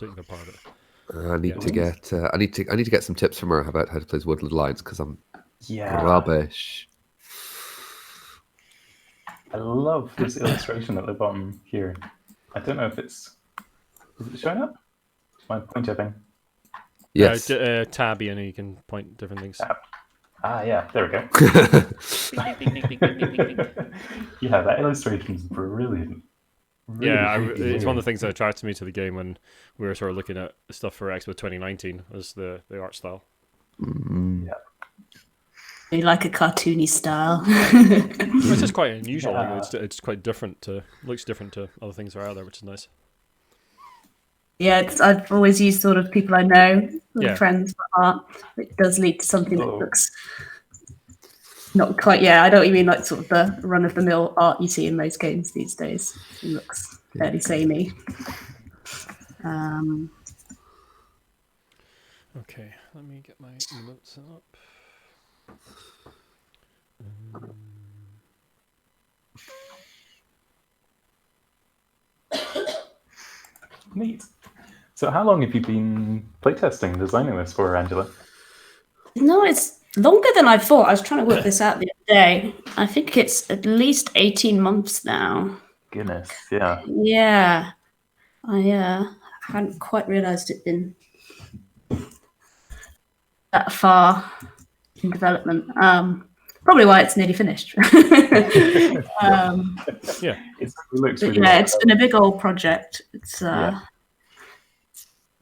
particular part of it. I need to get. I need to get some tips from her about how to play Woodland Alliance because I'm rubbish. I love this illustration at the bottom here. I don't know if is it showing up? My point tipping. Yes. Tab, and you can point different things. Tab. Ah, yeah, there we go. Yeah, that illustration is brilliant. Really it's one of the things that attracted me to the game when we were sort of looking at stuff for Expo 2019 was the art style. Yeah. You like a cartoony style. It's just quite unusual. Yeah. It's quite different looks different to other things that are out there, which is nice. Yeah, I've always used sort of people I know, friends for art. It does lead to something that looks not quite. Yeah, I know what you mean. Like sort of the run-of-the-mill art you see in most games these days. It looks fairly samey. Okay, let me get my emotes up. Neat. So how long have you been playtesting, designing this for, Angela? No, it's longer than I thought. I was trying to work this out the other day. I think it's at least 18 months now. Goodness, yeah. Yeah. I hadn't quite realised it'd been that far in development. Probably why it's nearly finished. It looks really it's been a big old project. It's a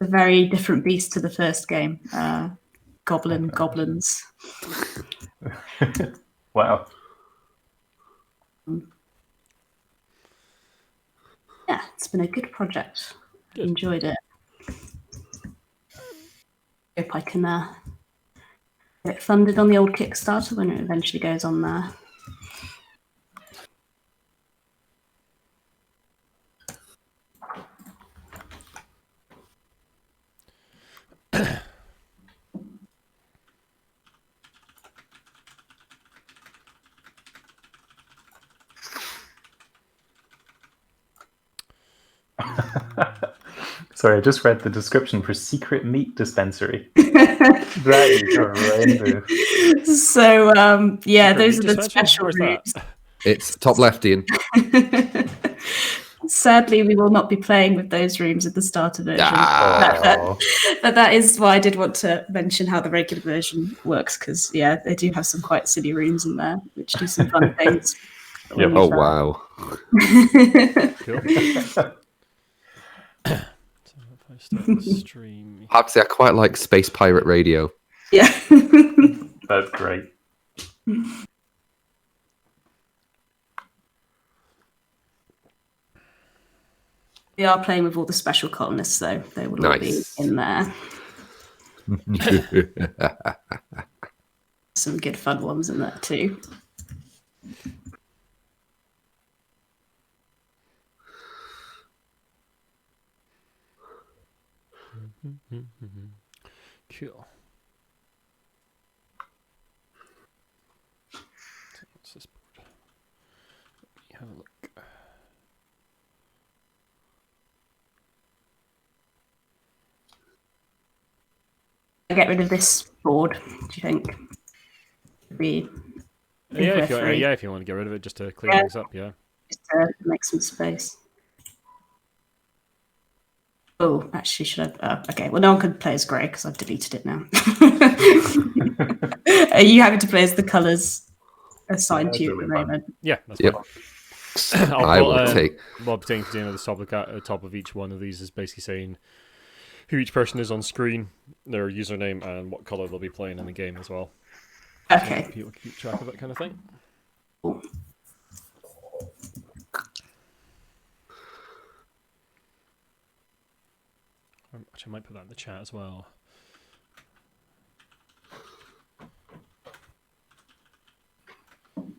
very different beast to the first game. Goblins. Wow. Yeah, it's been a good project. Good. Enjoyed it. Hope I can get it funded on the old Kickstarter when it eventually goes on there. Sorry, I just read the description for Secret Meat Dispensary. That is horrendous. So, Secret those meat are the dispensary? special Where's that? rooms. It's top left, Iain. Sadly, we will not be playing with those rooms at the starter version. But that is why I did want to mention how the regular version works, because, they do have some quite silly rooms in there, which do some fun things. Yep. Oh, wow. Cool. So if I start the stream. I have to say, I quite like Space Pirate Radio. Yeah. That's great. We are playing with all the special colonists, though. They will all be in there. Some good fun ones in there, too. Cool. So what's this board? Let me have a look. Get rid of this board, do you think? If you want to get rid of it, just to clear things up, Just to make some space. Oh, actually, should I? Okay, well, no one can play as grey because I've deleted it now. Are you having to play as the colours assigned to you at the moment? Yeah, that's fine. I will take. Bob taking the top of each one of these is basically saying who each person is on screen, their username, and what colour they'll be playing in the game as well. Okay. So people keep track of that kind of thing. Cool. Actually, I might put that in the chat as well. And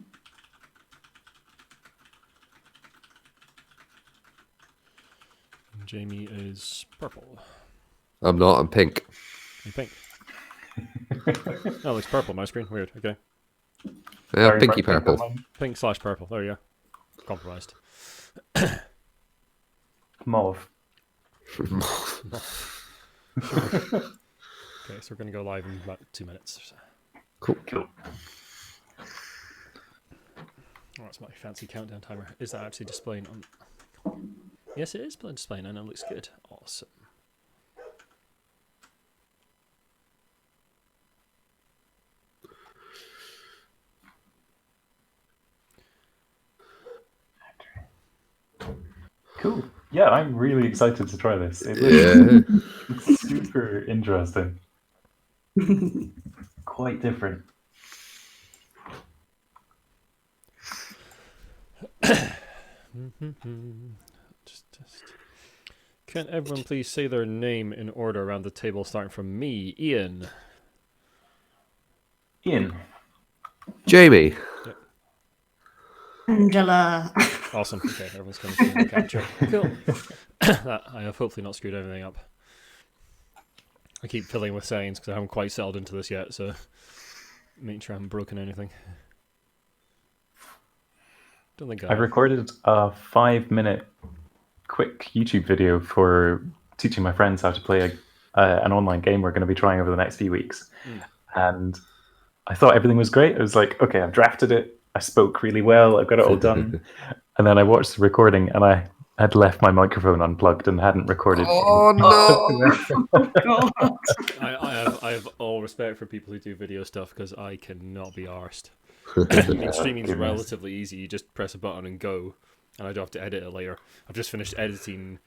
Jamie is purple. I'm not, I'm pink. You're pink. Oh, it looks purple on my screen. Weird, okay. Yeah, pinky purple. Pink/purple, there you go. Compromised. Mauve. Okay, so we're going to go live in about 2 minutes or so. Cool. Oh, that's my fancy countdown timer. Is that actually displaying on... Yes, it is displaying, and it looks good. Awesome. Cool. Yeah, I'm really excited to try this. It looks super interesting. Quite different. Just. Can everyone please say their name in order around the table, starting from me, Ian? Iain. Jamie. Yep. Angela. Awesome. Okay, everyone's going to the capture. Cool. I have hopefully not screwed everything up. I keep filling with sayings because I haven't quite settled into this yet, so making sure I haven't broken anything. Don't think I've recorded a 5-minute quick YouTube video for teaching my friends how to play an online game we're going to be trying over the next few weeks. And I thought everything was great. I was like, okay, I've drafted it. I spoke really well. I've got it all done. And then I watched the recording and I had left my microphone unplugged and hadn't recorded. Oh, God. I have all respect for people who do video stuff because I cannot be arsed. I mean, streaming's relatively easy. You just press a button and go, and I don't have to edit it later. I've just finished editing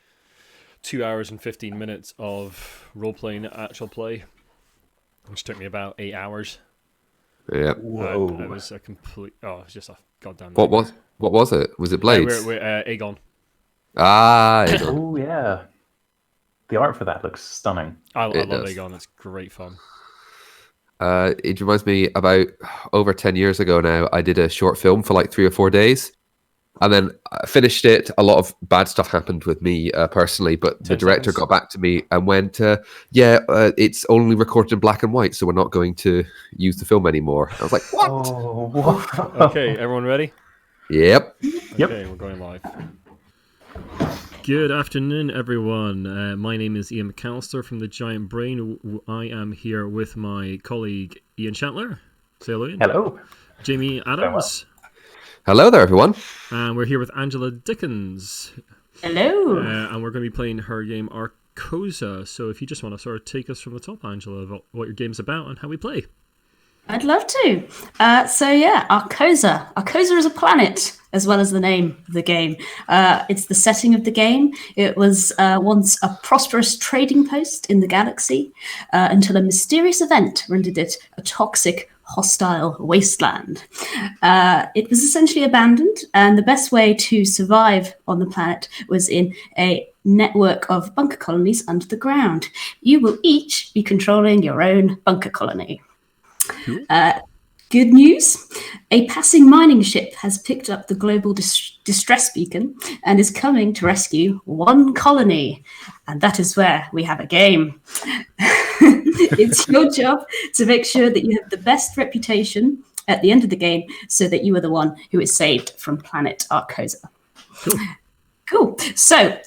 2 hours and 15 minutes of role-playing actual play, which took me about 8 hours. Yeah. Whoa. It was a complete... Oh, it was just a goddamn... What was it? Was it Blades? We're Aegon. Ah, Aegon. Oh, yeah. The art for that looks stunning. I love does. Aegon. It's great fun. It reminds me about over 10 years ago now, I did a short film for like 3 or 4 days. And then I finished it. A lot of bad stuff happened with me personally, but the director got back to me and went, it's only recorded in black and white, so we're not going to use the film anymore. I was like, what? Oh, wow. Okay, everyone ready? Yep. Okay, we're going live. Good afternoon, everyone. My name is Ian McAllister from The Giant Brain. I am here with my colleague Iain Shatler. Say hello, Ian. Hello. Jamie Adams. Hello there, everyone. And we're here with Angela Dickens. Hello. And we're going to be playing her game Arkosa. So if you just want to sort of take us from the top, Angela, about what your game's about and how we play. I'd love to. Arkosa. Arkosa is a planet, as well as the name of the game. It's the setting of the game. It was once a prosperous trading post in the galaxy until a mysterious event rendered it a toxic, hostile wasteland. It was essentially abandoned, and the best way to survive on the planet was in a network of bunker colonies under the ground. You will each be controlling your own bunker colony. Good news, a passing mining ship has picked up the global distress beacon and is coming to rescue one colony. And that is where we have a game. It's your job to make sure that you have the best reputation at the end of the game so that you are the one who is saved from planet Arkosa. Cool. So,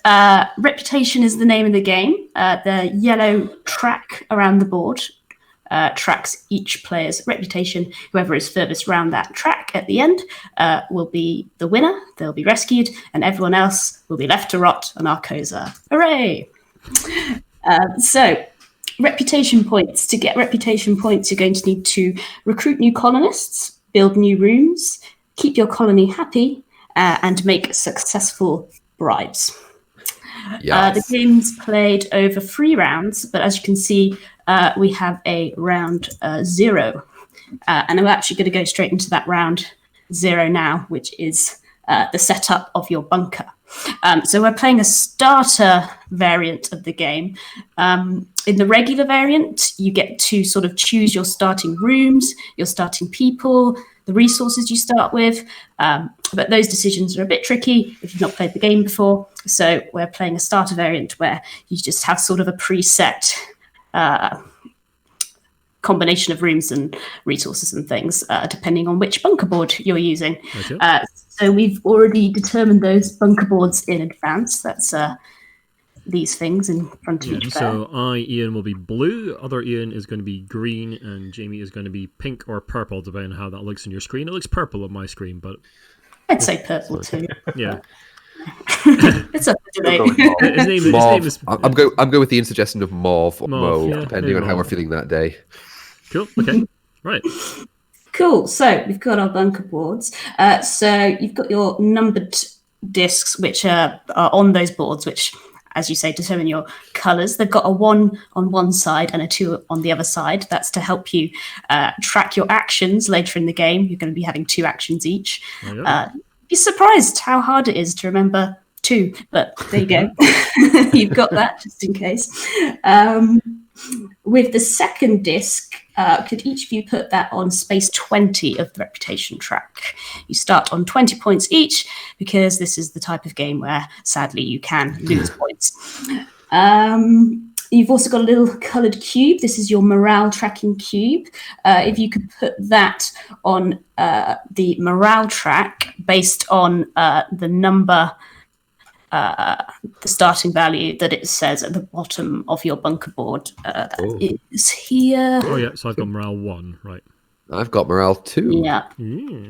reputation is the name of the game. The yellow track around the board tracks each player's reputation. Whoever is furthest round that track at the end will be the winner. They'll be rescued, and everyone else will be left to rot on Arkosa. Hooray! So, reputation points. To get reputation points, you're going to need to recruit new colonists, build new rooms, keep your colony happy, and make successful bribes. The game's played over 3 rounds, but as you can see, we have a round 0. And I'm actually going to go straight into that round 0 now, which is the setup of your bunker. So we're playing a starter variant of the game. In the regular variant, you get to sort of choose your starting rooms, your starting people, the resources you start with. But those decisions are a bit tricky if you've not played the game before. So we're playing a starter variant where you just have sort of a preset combination of rooms and resources and things, depending on which bunker board you're using. Okay. So we've already determined those bunker boards in advance. That's these things in front of each player. So Iain, will be blue, other Iain is going to be green, and Jamie is going to be pink or purple, depending on how that looks on your screen. It looks purple on my screen, but... I'd say purple too. Yeah. It's up to debate. His name is... I'm going with the suggestion of mauve or mauve, yeah, depending on how we're feeling that day. Cool, okay. Right. Cool. So we've got our bunker boards. So you've got your numbered discs, which are on those boards, which, as you say, determine your colours. They've got a 1 on one side and a 2 on the other side. That's to help you track your actions later in the game. You're going to be having 2 actions each. Be surprised how hard it is to remember 2, but there you go. You've got that just in case. With the second disc, could each of you put that on space 20 of the reputation track? You start on 20 points each, because this is the type of game where, sadly, you can lose points. You've also got a little coloured cube. This is your morale tracking cube. If you could put that on the morale track based on the number, the starting value that it says at the bottom of your bunker board. That is here. Oh, yeah, so I've got morale 1, right. I've got morale 2. Yeah.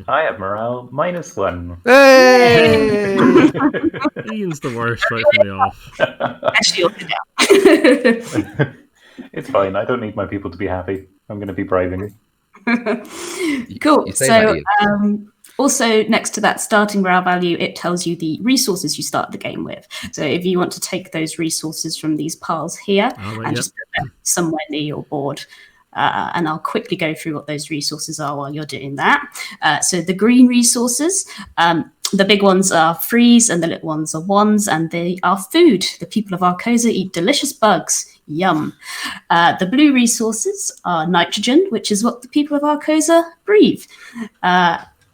I have morale -1. Hey! Ian's the worst right from the off. Actually, you're down. It's fine. I don't need my people to be happy. I'm going to be bribing. Cool. You say So, that, also next to that starting morale value, it tells you the resources you start the game with. So if you want to take those resources from these piles here just put them somewhere near your board. And I'll quickly go through what those resources are while you're doing that. So the green resources, the big ones are threes and the little ones are ones, and they are food. The people of Arkosa eat delicious bugs. Yum. The blue resources are nitrogen, which is what the people of Arkosa breathe.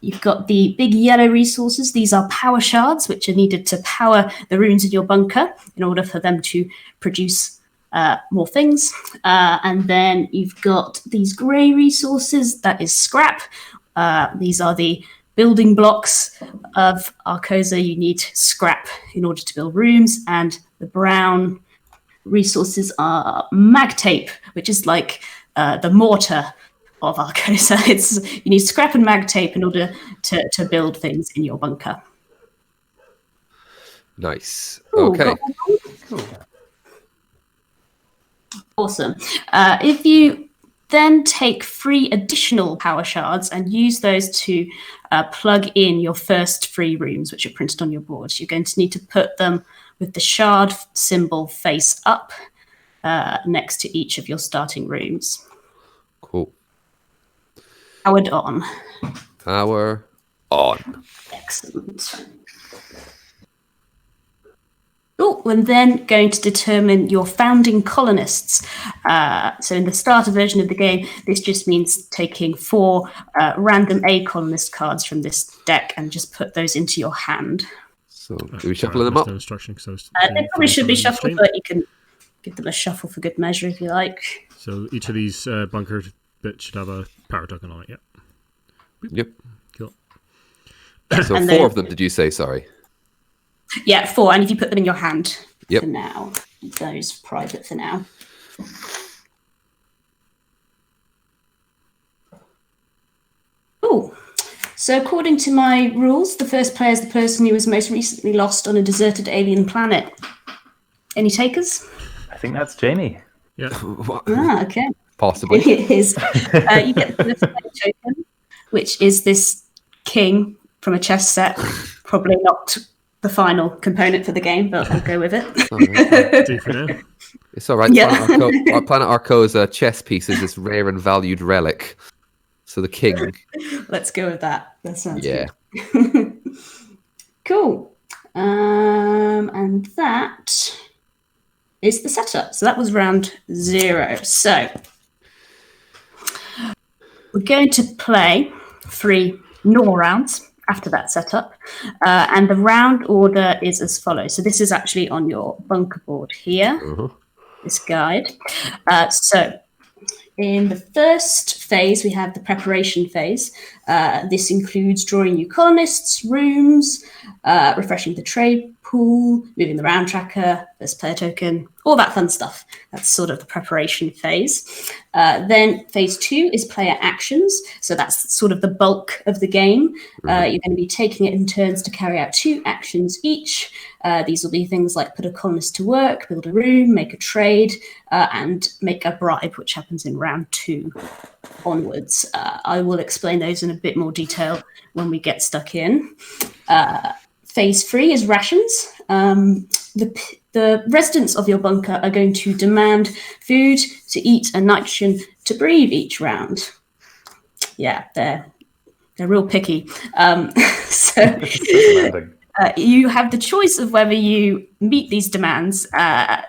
You've got the big yellow resources. These are power shards, which are needed to power the runes in your bunker in order for them to produce more things. And then you've got these grey resources. That is scrap. These are the building blocks of Arkosa. You need scrap in order to build rooms. And the brown resources are mag tape, which is like the mortar of Arkosa. You need scrap and mag tape in order to build things in your bunker. Nice. Ooh, Okay. Awesome. If you then take 3 additional power shards and use those to plug in your first 3 rooms, which are printed on your board, you're going to need to put them with the shard symbol face up next to each of your starting rooms. Cool. Powered on. Power on. Excellent. Cool. And then going to determine your founding colonists. So in the starter version of the game, this just means taking 4 random A colonist cards from this deck and just put those into your hand. So do we shuffle them up? No instruction, so They probably should be shuffled, but you can give them a shuffle for good measure if you like. So each of these bunker bits should have a power token on it, yeah. Yep. Cool. So 4 of them, did you say? Sorry. Yeah, 4. And if you put them in your hand Yep. for now, those private for now. Cool. So according to my rules, the first player is the person who was most recently lost on a deserted alien planet. Any takers? I think that's Jamie. Yeah. Okay. Possibly. It is. You get the first player token, which is this king from a chess set. Probably not the final component for the game, but we'll go with it. Do for now. It's all right. Yeah. Planet Arkosa chess piece is this rare and valued relic. So the king. Let's go with that. That sounds Yeah. good. Cool. And that is the setup. So that was round 0. So we're going to play 3 normal rounds after that setup. And the round order is as follows. So this is actually on your bunker board here, this guide. So in the first phase, we have the preparation phase. This includes drawing new colonists, rooms, refreshing the trade pool, moving the round tracker, first player token, all that fun stuff. That's sort of the preparation phase. Then phase 2 is player actions. So that's sort of the bulk of the game. You're going to be taking it in turns to carry out 2 actions each. These will be things like put a colonist to work, build a room, make a trade, and make a bribe, which happens in round 2 onwards. I will explain those in a bit more detail when we get stuck in. Phase 3 is rations. The residents of your bunker are going to demand food to eat and nitrogen to breathe each round. Yeah, they're real picky. So you have the choice of whether you meet these demands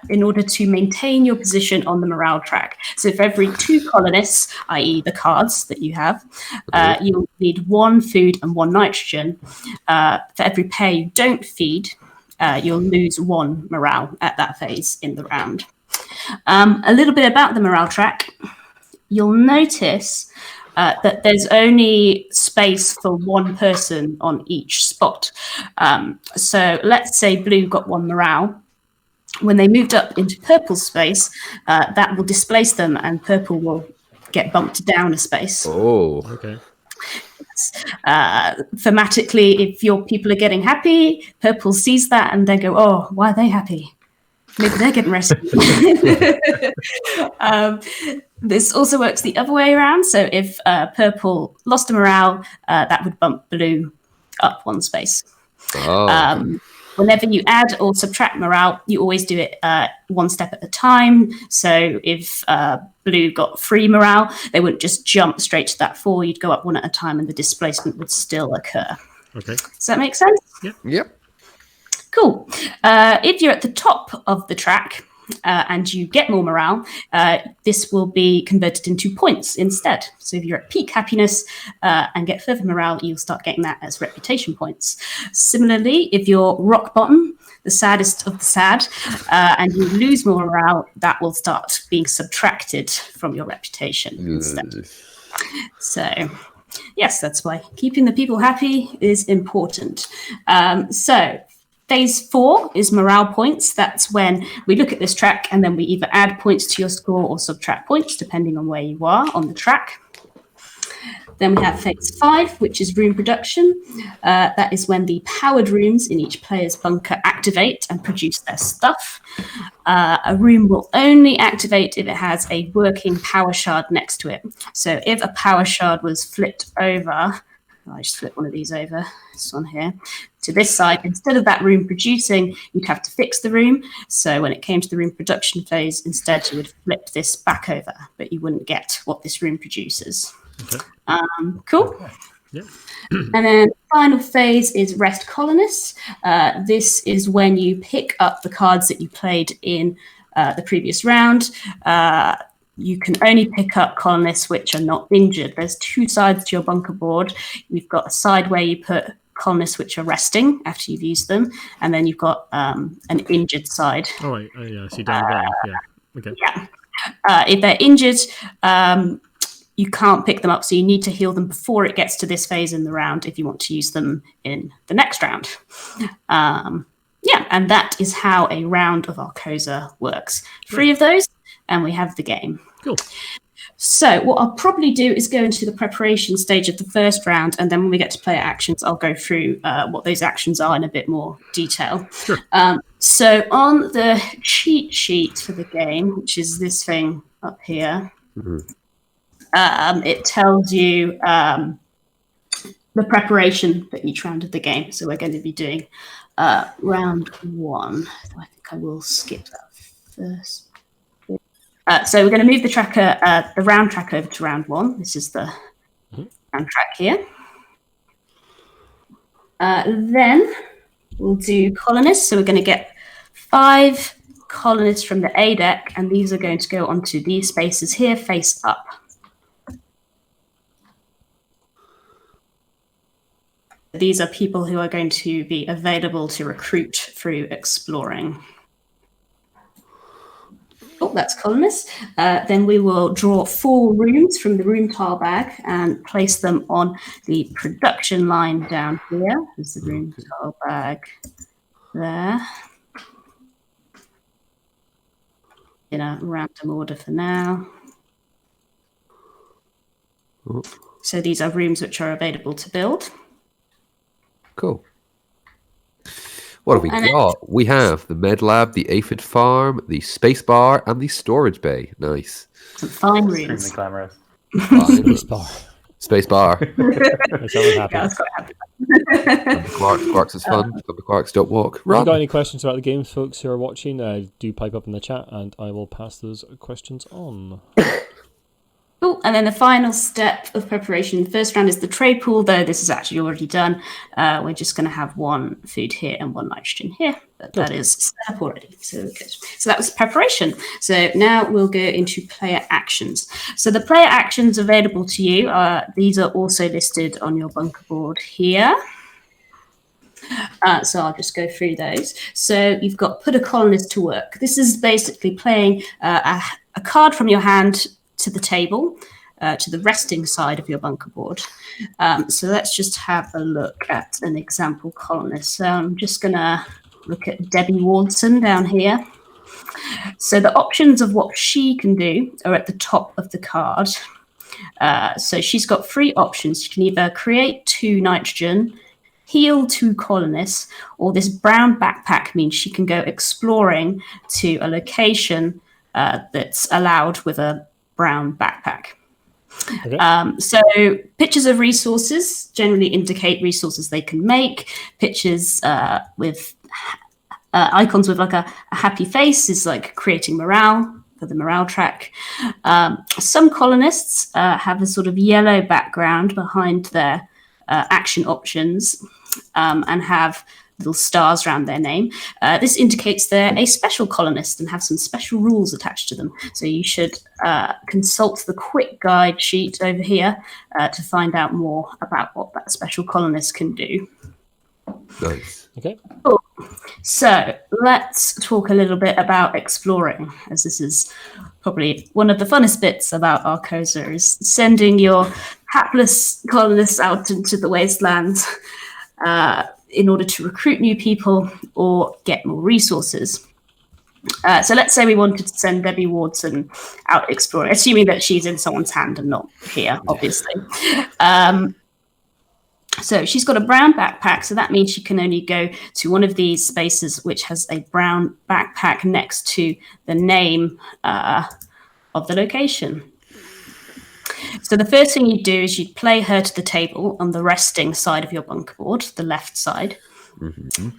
in order to maintain your position on the morale track. So for every 2 colonists, i.e. the cards that you have, you'll need 1 food and 1 nitrogen. For every pair you don't feed, you'll lose 1 morale at that phase in the round. A little bit about the morale track. You'll notice that there's only space for 1 person on each spot. So let's say blue got 1 morale. When they moved up into purple space, that will displace them and purple will get bumped down a space. Oh, okay. Thematically, if your people are getting happy, purple sees that and they go, oh, why are they happy? Maybe they're getting rescued. This also works the other way around. So if purple lost a morale, that would bump blue up 1 space. Oh. Whenever you add or subtract morale, you always do it 1 step at a time. So if blue got 3 morale, they wouldn't just jump straight to that 4. You'd go up 1 at a time and the displacement would still occur. Okay. Does that make sense? Yep. Cool. If you're at the top of the track and you get more morale, this will be converted into points instead. So if you're at peak happiness and get further morale, you'll start getting that as reputation points. Similarly, if you're rock bottom, the saddest of the sad, and you lose more morale, that will start being subtracted from your reputation instead. So yes, that's why keeping the people happy is important. So phase 4 is morale points. That's when we look at this track and then we either add points to your score or subtract points, depending on where you are on the track. Then we have phase 5, which is room production. That is when the powered rooms in each player's bunker activate and produce their stuff. A room will only activate if it has a working power shard next to it. So if a power shard was flipped over, I just flip one of these over, this one here, to this side. Instead of that room producing, you'd have to fix the room. So when it came to the room production phase, instead you would flip this back over, but you wouldn't get what this room produces. Okay. Cool. Yeah. And then final phase is rest colonists. This is when you pick up the cards that you played in the previous round. You can only pick up colonists which are not injured. There's 2 sides to your bunker board. You've got a side where you put colonists which are resting after you've used them, and then you've got an injured side. Oh, right. Yeah, I see down the bottom. Yeah. Okay. Yeah. If they're injured, you can't pick them up, so you need to heal them before it gets to this phase in the round if you want to use them in the next round. And that is how a round of Arkosa works. 3 of those, and we have the game. Cool. So what I'll probably do is go into the preparation stage of the first round, and then when we get to player actions, I'll go through what those actions are in a bit more detail. Sure. So on the cheat sheet for the game, which is this thing up here, it tells you the preparation for each round of the game. So we're going to be doing round 1. I think I will skip that first. So we're going to move the tracker, the round track over to round 1. This is the round track here. Then we'll do colonists. So we're going to get 5 colonists from the A deck, and these are going to go onto these spaces here, face up. These are people who are going to be available to recruit through exploring. Oh, that's colonists. Then we will draw 4 rooms from the room tile bag and place them on the production line down here. There's the room tile bag there in a random order for now. Oh, So these are rooms which are available to build. cool. What have we got? We have the med lab, the aphid farm, the space bar, and the storage bay. Nice. Some fine Extremely rooms. glamorous. Space bar. Space bar. Makes everyone happy. Yeah, I was quite happy. Quarks is fun. Quarks don't walk. If you've Run. got any questions about the games, folks who are watching, do pipe up in the chat, and I will pass those questions on. Cool. And then the final step of preparation in the first round is the trade pool, though this is actually already done. We're just going to have one food here and one nitrogen here, but that is set up already. So good. So that was preparation. So now we'll go into player actions. So the player actions available to you, these are also listed on your bunker board here. So I'll just go through those. So you've got put a colonist to work. This is basically playing a card from your hand to the table, to the resting side of your bunker board. So let's just have a look at an example colonist. So I'm just going to look at Debbie Wardson down here. So the options of what she can do are at the top of the card. So she's got 3 options. She can either create 2 nitrogen, heal 2 colonists, or this brown backpack means she can go exploring to a location that's allowed with a brown backpack. Okay. So pictures of resources generally indicate resources they can make. Pictures with icons with like a happy face is like creating morale for the morale track. Some colonists have a sort of yellow background behind their action options and have little stars around their name. This indicates they're a special colonist and have some special rules attached to them. So you should consult the quick guide sheet over here to find out more about what that special colonist can do. Nice. Okay. Cool. So let's talk a little bit about exploring, as this is probably one of the funnest bits about Arkosa, is sending your hapless colonists out into the wastelands in order to recruit new people or get more resources. So let's say we wanted to send Debbie Wardson out exploring, assuming that she's in someone's hand and not here, obviously. So she's got a brown backpack, so that means she can only go to one of these spaces which has a brown backpack next to the name of the location. So the first thing you'd do is you'd play her to the table on the resting side of your bunker board, the left side. Mm-hmm.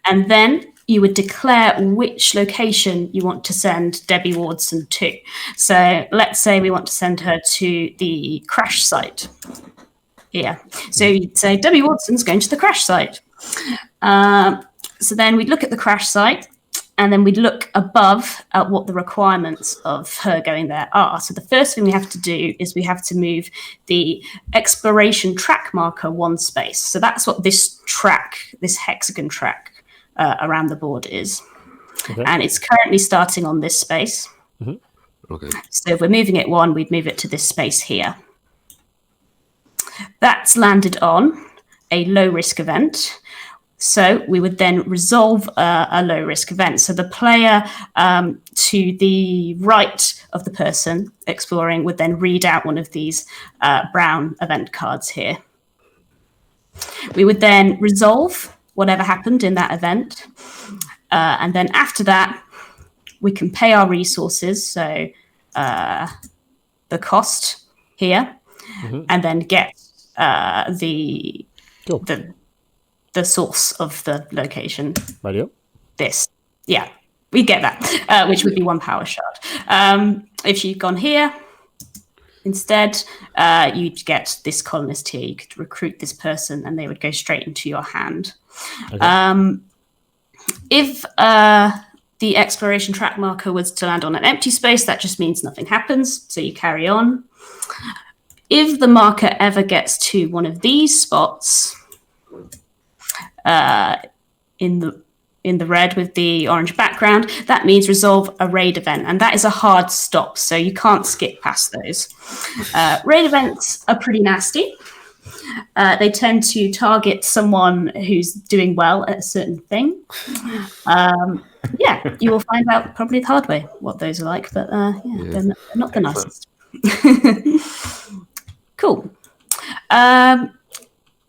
And then you would declare which location you want to send Debbie Wardson to. So let's say we want to send her to the crash site. Yeah. So you'd say Debbie Wardson's going to the crash site. So then we'd look at the crash site, and then we'd look above at what the requirements of her going there are. So the first thing we have to do is we have to move the exploration track marker 1 space. So that's what this track, this hexagon track around the board is. Okay. And it's currently starting on this space. Mm-hmm. Okay. So if we're moving it 1, we'd move it to this space here. That's landed on a low-risk event. So we would then resolve a low-risk event. So the player to the right of the person exploring would then read out one of these brown event cards here. We would then resolve whatever happened in that event. And then after that, we can pay our resources, so the cost here, mm-hmm. and then get the source of the location. Radio. This. Yeah, we get that, which would be 1 power shard. If you'd gone here, instead, you'd get this colonist here. You could recruit this person and they would go straight into your hand. Okay. If the exploration track marker was to land on an empty space, that just means nothing happens, so you carry on. If the marker ever gets to one of these spots, in the red with the orange background, that means resolve a raid event, and that is a hard stop, so you can't skip past those. Raid events are pretty nasty. They tend to target someone who's doing well at a certain thing. Yeah, you will find out probably the hard way what those are like, but they're not the nicest. Cool.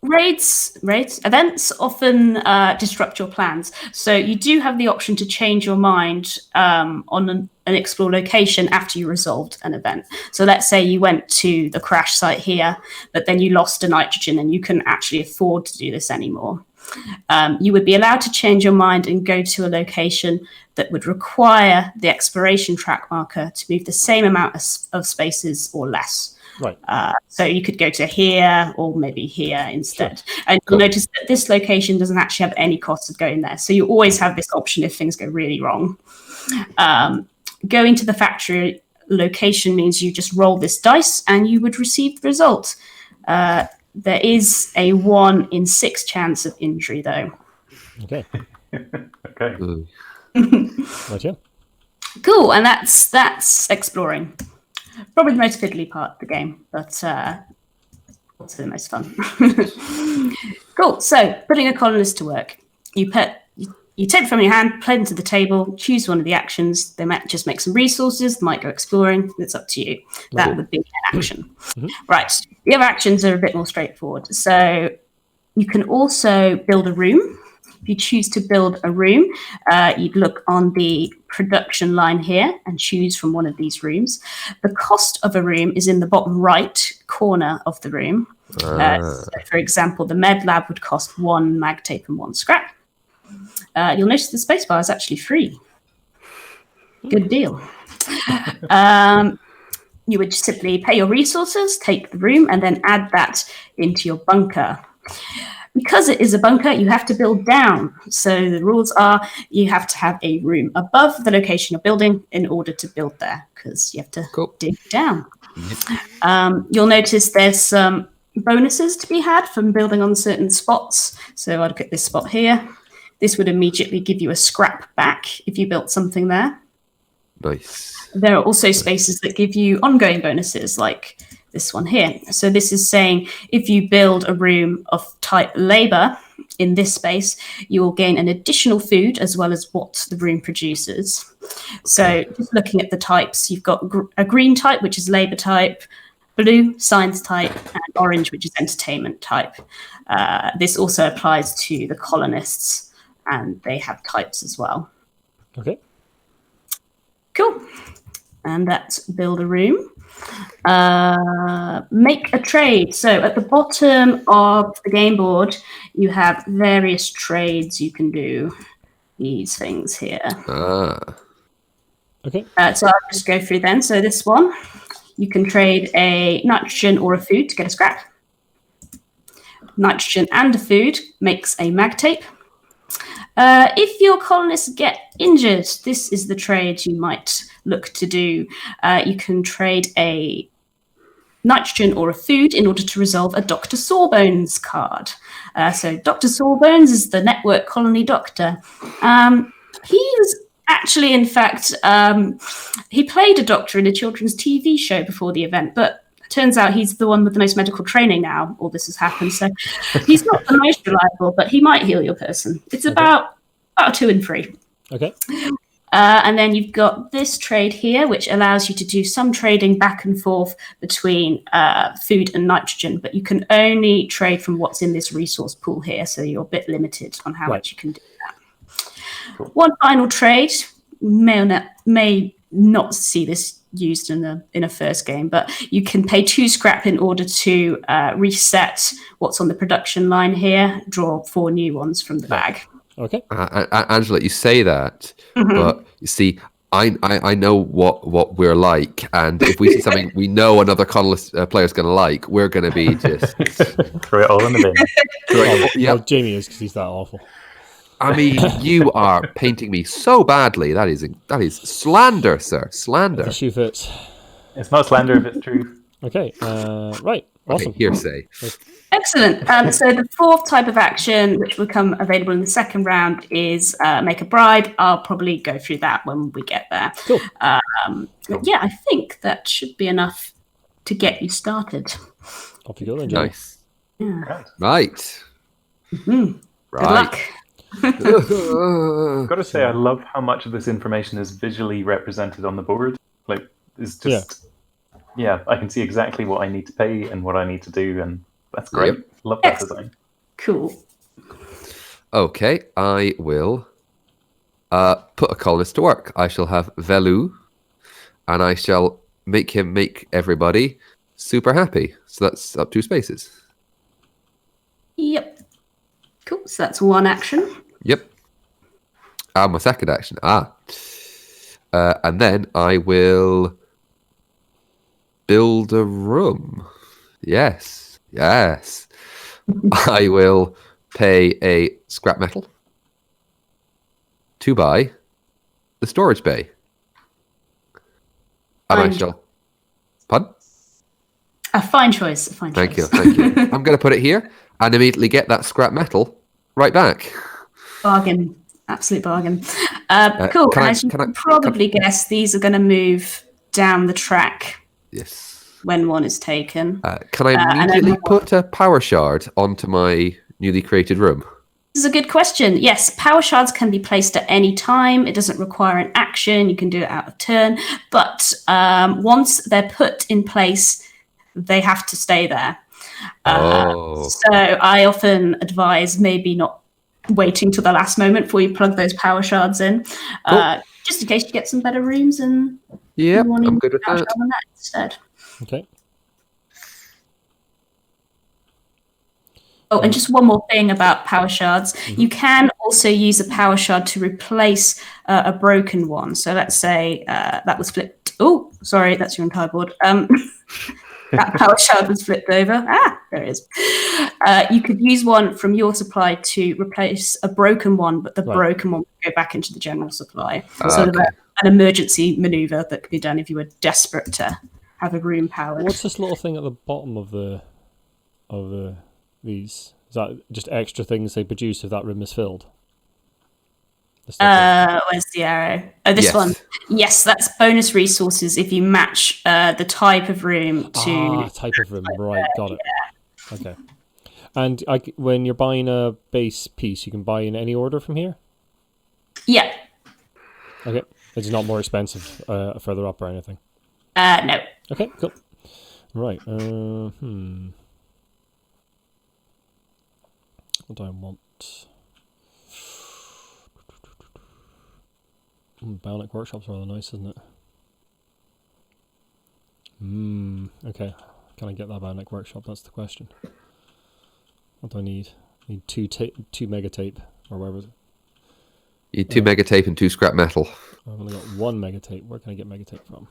Raids, events often disrupt your plans. So you do have the option to change your mind on an explore location after you resolved an event. So let's say you went to the crash site here, but then you lost a nitrogen and you couldn't actually afford to do this anymore. You would be allowed to change your mind and go to a location that would require the exploration track marker to move the same amount of spaces or less. Right. So you could go to here or maybe here instead. Sure. And you'll notice that this location doesn't actually have any cost of going there. So you always have this option if things go really wrong. Going to the factory location means you just roll this dice and you would receive the result. There is a 1 in 6 chance of injury, though. Okay. Okay. Gotcha. Cool, and that's exploring. Probably the most fiddly part of the game, but also the most fun. Cool. So, putting a colonist to work. You take it from your hand, play them to the table, choose one of the actions. They might just make some resources, they might go exploring. It's up to you. That would be an action. Right. The other actions are a bit more straightforward. So you can also build a room. If you choose to build a room, you'd look on the production line here and choose from one of these rooms. The cost of a room is in the bottom right corner of the room. So for example, the med lab would cost 1 mag tape and 1 scrap. You'll notice the spacebar is actually free. Good deal. You would simply pay your resources, take the room, and then add that into your bunker. Because it is a bunker, you have to build down. So the rules are you have to have a room above the location you're building in order to build there, because you have to dig down. You'll notice there's some bonuses to be had from building on certain spots. So I'd pick this spot here. This would immediately give you a scrap back if you built something there. Nice. There are also spaces that give you ongoing bonuses, like this one here. So this is saying if you build a room of type labor in this space, you will gain an additional food as well as what the room produces. So just looking at the types, you've got a green type, which is labor type, blue, science type, and orange, which is entertainment type. This also applies to the colonists, and they have types as well. Okay. Cool. And that's build a room. Make a trade. So at the bottom of the game board, you have various trades you can do. These things here. Okay. So I'll just go through then. So this one, you can trade a nitrogen or a food to get a scrap. Nitrogen and a food makes a mag tape. If your colonists get injured, this is the trade you might look to do. You can trade a nitrogen or a food in order to resolve a Dr. Sawbones card. So Dr. Sawbones is the network colony doctor. He was actually, in fact, he played a doctor in a children's TV show before the event, but turns out he's the one with the most medical training now. All this has happened, so he's not the most reliable, but he might heal your person. It's about 2 and 3. Okay. And then you've got this trade here, which allows you to do some trading back and forth between food and nitrogen, but you can only trade from what's in this resource pool here, so you're a bit limited on how much you can do that. Cool. One final trade, may not see this used in a first game, but you can pay 2 scrap in order to reset what's on the production line here, draw 4 new ones from the bag. Okay. Angela, you say that, but you see, I know what we're like, and if we see something we know another colonist player is going to like, we're going to be just throw it all in the bin. Well, Jamie is, because he's that awful. I mean, you are painting me so badly. That is slander, sir. Slander. The shoe fits. It's not slander if it's true. Okay. Right. Awesome. Okay, hearsay. Excellent. So the 4th type of action, which will become available in the second round, is make a bribe. I'll probably go through that when we get there. Cool. Yeah, I think that should be enough to get you started. Off you go then, Jamie. Nice. Yeah. Right. Mhm. Good Right. luck. I've got to say, I love how much of this information is visually represented on the board. Like, it's just, yeah, I can see exactly what I need to pay and what I need to do, and that's great. Yep. Love that Excellent. design. Cool. Okay, I will put a colonist to work. I shall have Velu, and I shall make him make everybody super happy. So that's up 2 spaces. Yep. Cool. So that's one action. Yep. And my second action. And then I will build a room. Yes. Yes. I will pay a scrap metal to buy the storage bay. And I shall... Pardon? A fine choice. A fine Thank you. choice. Thank you. I'm going to put it here and immediately get that scrap metal right back. Bargain. Absolute bargain. Cool. can I- As you can I- can probably guess, these are going to move down the track Yes. when one is taken. Can I and immediately then- put a power shard onto my newly created room? This is a good question. Yes, power shards can be placed at any time. It doesn't require an action. You can do it out of turn. But once they're put in place, they have to stay there. So I often advise maybe not waiting till the last moment before you plug those power shards in, just in case you get some better rooms and Yeah, you want to I'm good with power that. shard on that instead. Okay. Oh, and just one more thing about power shards. Mm-hmm. You can also use a power shard to replace a broken one. So let's say that was flipped. Oh, sorry, that's your entire board. That power shard was flipped over. There it is. You could use one from your supply to replace a broken one, but the broken one would go back into the general supply. Sort of an emergency maneuver that could be done if you were desperate to have a room powered. What's this little thing at the bottom of these? Is that just extra things they produce if that room is filled? Where's the arrow? Oh, this Yes. one. Yes, that's bonus resources if you match the type of room to... type of room. Right, got it. Yeah. Okay. And when you're buying a base piece, you can buy in any order from here? Yeah. Okay. It's not more expensive further up or anything? No. Okay, cool. Right. What do I want? Bionic Workshop's rather nice, isn't it? Okay. Can I get that Bionic Workshop? That's the question. What do I need? I need two mega tape, or whatever. You need 2 mega tape and 2 scrap metal. I've only got 1 mega tape. Where can I get mega tape from?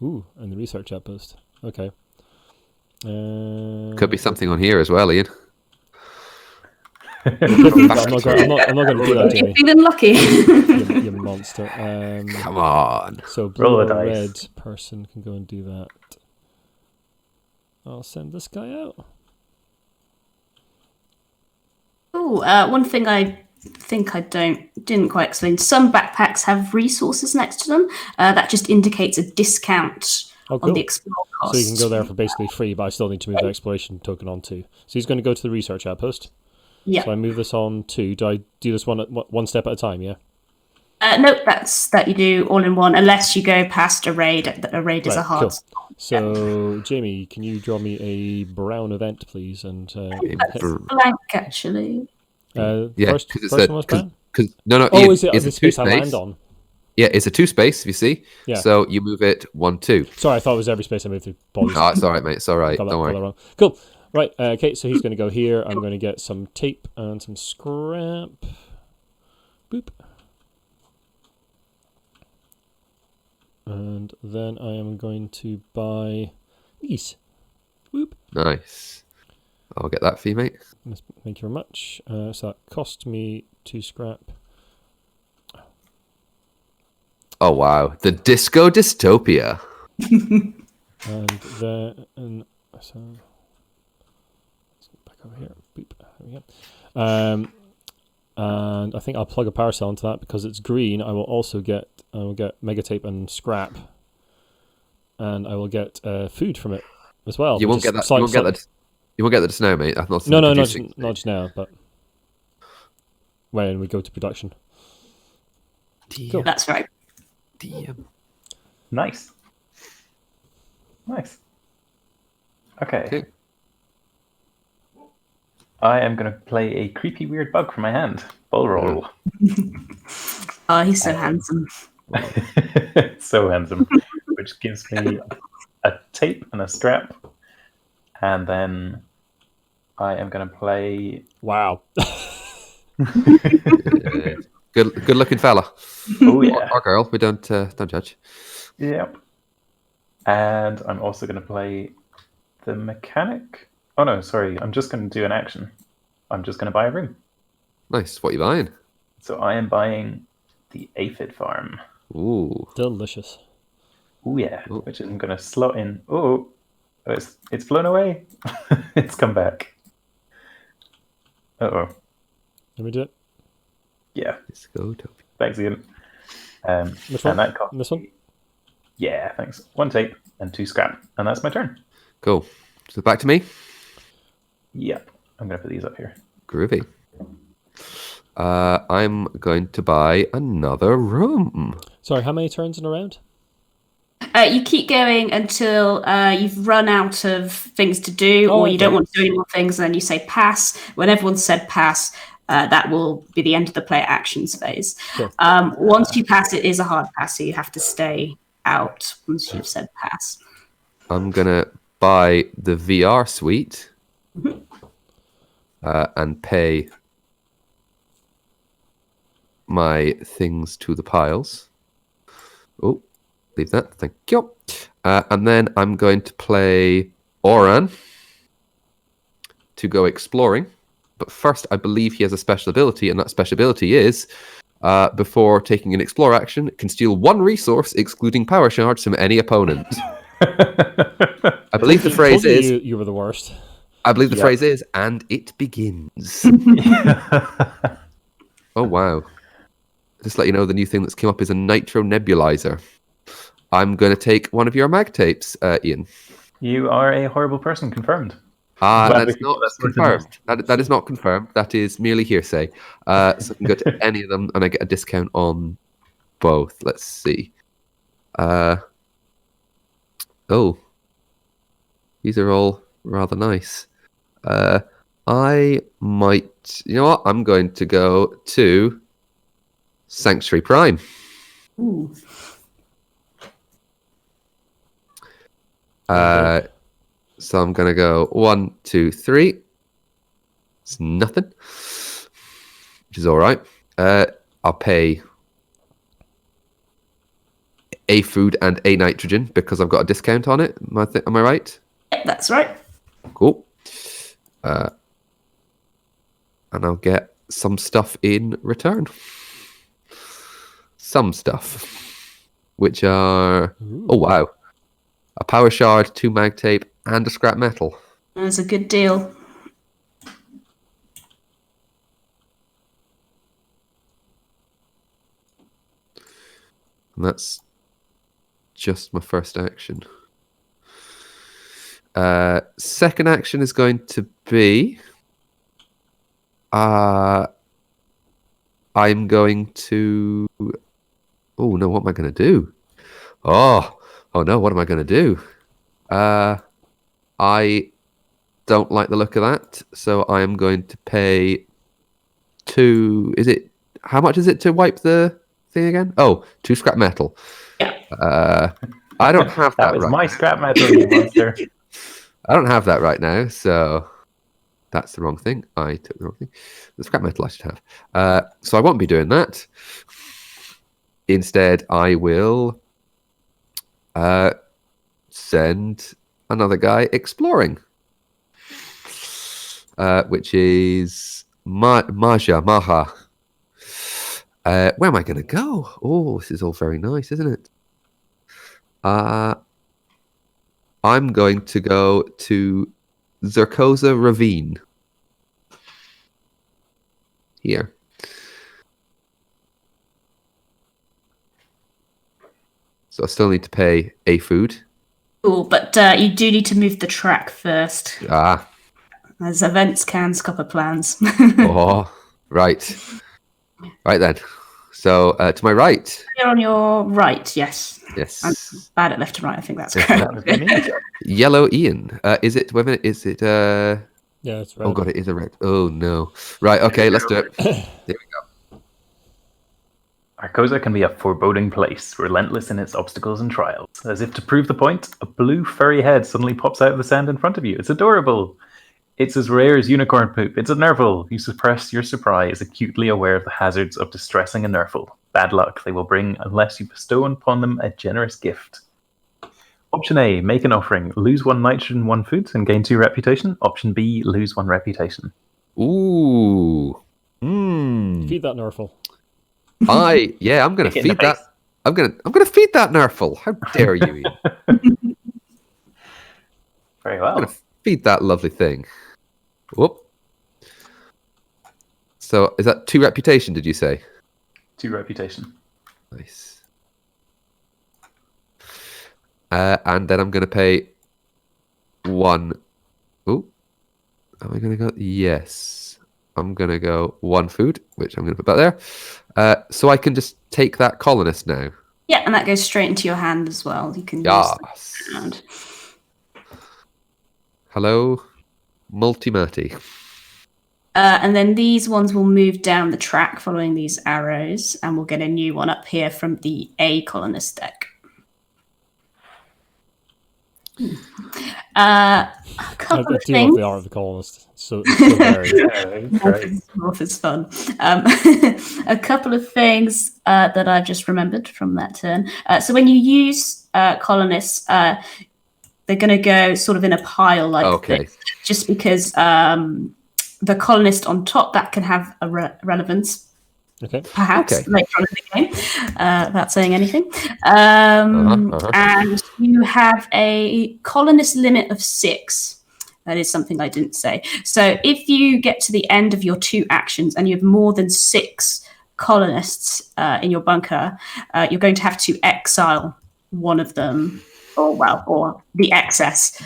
Ooh, and the research outpost. Okay. Could be something on here as well, Ian. I'm not going to do that, You're Jamie. feeling lucky. You monster. Come on. So blue Roll a or red dice. person can go and do that. I'll send this guy out. Oh, one thing I think I didn't quite explain. Some backpacks have resources next to them. That just indicates a discount on the explore cost. So you can go there for basically free, but I still need to move the exploration token on too. So he's going to go to the research outpost. Yeah. So I move this on 2. Do I do this one step at a time? Yeah. Nope, that you do all in one, unless you go past a raid. A raid is a hard. Cool. So Jamie, can you draw me a brown event, please? And Blank, actually. first one was brown. No. Oh, Ian, is it it's the a space I 2 space. land on? Yeah, it's a 2 space, if you see. Yeah. So you move it 1, 2. Sorry, I thought it was every space I moved through. Apologies. Oh, it's all right, mate. It's all right. Got Don't that worry. wrong. Cool. Right. Okay. So he's going to go here. I'm going to get some tape and some scrap. Boop. And then I am going to buy these. Whoop. Nice. I'll get that for you, mate. Thank you very much. So that cost me 2 scrap. Oh, wow. The Disco Dystopia. And then, so let's get back over here. Boop. There we go. And I think I'll plug a power cell into that because it's green. I will get mega tape and scrap, and I will get food from it as well. You won't get that. You won't get that. You won't get that just now, mate. I've not No, not producing. just now, but when we go to production. Cool. That's right. DM. Nice. Okay. I am going to play a creepy weird bug from my hand. Bull roll. Oh, he's so handsome. So handsome. Which gives me a tape and a strap. And then I am going to play... Wow. Good looking fella. Oh, yeah. Or girl. We don't judge. Yep. And I'm also going to play the mechanic. Oh, no, sorry. I'm just going to do an action. I'm just going to buy a room. Nice. What are you buying? So I am buying the aphid farm. Ooh. Delicious. Oh yeah, which I'm going to slot in. Oh, it's flown away. It's come back. Uh-oh. Let me do it. Yeah. Let's go, Toby. Thanks, Ian. Which one? And that cost This one? Yeah, thanks. 1 tape and 2 scrap. And that's my turn. Cool. So back to me. Yep. I'm going to put these up here. Groovy. I'm going to buy another room. Sorry, how many turns in a round? You keep going until you've run out of things to do, or you don't want to do any more things, and then you say pass. When everyone's said pass, that will be the end of the player actions phase. Sure. Once you pass, it is a hard pass, so you have to stay out once you've said pass. I'm going to buy the VR suite and pay my things to the piles. Oh, leave that. Thank you. And then I'm going to play Oran to go exploring. But first, I believe he has a special ability, and that special ability is, before taking an explore action, it can steal 1 resource, excluding power shards, from any opponent. I believe the phrase is... You were the worst. I believe the phrase is, and it begins. Oh, wow. Just let you know, the new thing that's come up is a nitro nebulizer. I'm going to take one of your mag tapes, Ian. You are a horrible person, confirmed. That's not confirmed. That is not confirmed. That is merely hearsay. So I can go to any of them, and I get a discount on both. Let's see. Oh, these are all rather nice. I might... You know what? I'm going to go to Sanctuary Prime. Ooh. So I'm going to go 1, 2, 3. It's nothing, which is all right. I'll pay a food and a nitrogen because I've got a discount on it. Am I right? Yep, that's right. Cool. And I'll get some stuff in return. Some stuff, which are... Ooh. Oh, wow. A power shard, 2 mag tape, and a scrap metal. That's a good deal. And that's just my first action. Second action is going to be... I'm going to... Oh, no, what am I going to do? Oh, no, what am I going to do? I don't like the look of that, so I am going to pay 2... Is it... How much is it to wipe the thing again? Oh, 2 scrap metal. Yeah. I don't have that, That was right my now. scrap metal, you monster. I don't have that right now, so that's the wrong thing. I took the wrong thing. The scrap metal I should have. So I won't be doing that. Instead, I will send another guy exploring, which is Maha. Where am I going to go? Oh, this is all very nice, isn't it? I'm going to go to Zerkosa Ravine. Here. So I still need to pay a food. Cool, but you do need to move the track first. There's events, cans, copper plans. Oh, right. Right then. So to my right. You're on your right, yes. Yes. I'm bad at left to right. I think that's That correct. would be me. Yellow Iain. Is it? Wait a minute. Is it? Yeah, it's red. Oh god, it is a red. Oh no. Right. Okay. Let's do it. Arkosa can be a foreboding place, relentless in its obstacles and trials. As if to prove the point, a blue furry head suddenly pops out of the sand in front of you. It's adorable. It's as rare as unicorn poop. It's a Nerfle. You suppress your surprise, acutely aware of the hazards of distressing a Nerfle. Bad luck they will bring unless you bestow upon them a generous gift. Option A, make an offering. Lose 1 nitrogen, 1 food, and gain 2 reputation. Option B, lose 1 reputation. Ooh. Feed that Nerfle. I'm gonna Kick it in feed the that. face. I'm gonna feed that Nerfle. How dare you, Iain? Very I'm well. gonna feed that lovely thing. Whoop. So is that 2 reputation? Did you say? 2 reputation. Nice. And then I'm gonna pay 1. Ooh. Am I gonna go? Yes. I'm gonna go 1 food, which I'm gonna put back there. So I can just take that colonist now. Yeah, and that goes straight into your hand as well. You can use that Yes. hand. Hello, Multimati. And then these ones will move down the track following these arrows, and we'll get a new one up here from the A colonist deck. A couple I of do things. love the art of the colonist. So varied. Dwarf is fun. A couple of things that I've just remembered from that turn. So when you use colonists, they're going to go sort of in a pile like this, just because the colonist on top, that can have a relevance. Okay. Perhaps later on in the game, without saying anything. And you have a colonist limit of 6. That is something I didn't say. So if you get to the end of your 2 actions and you have more than 6 colonists in your bunker, you're going to have to exile one of them, or the excess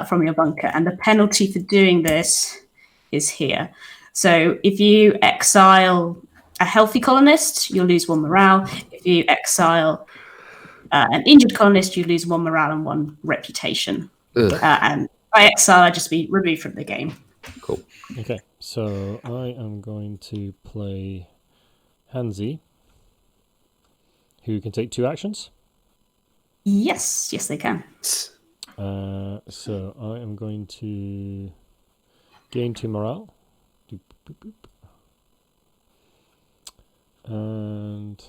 from your bunker. And the penalty for doing this is here. So if you exile a healthy colonist, you'll lose 1 morale. If you exile an injured colonist, you lose 1 morale and 1 reputation. And by exile, I just be removed from the game. Cool. Okay, so I am going to play Hansi, who can take 2 actions. Yes, they can. So I am going to gain 2 morale. Doop, boop, boop. And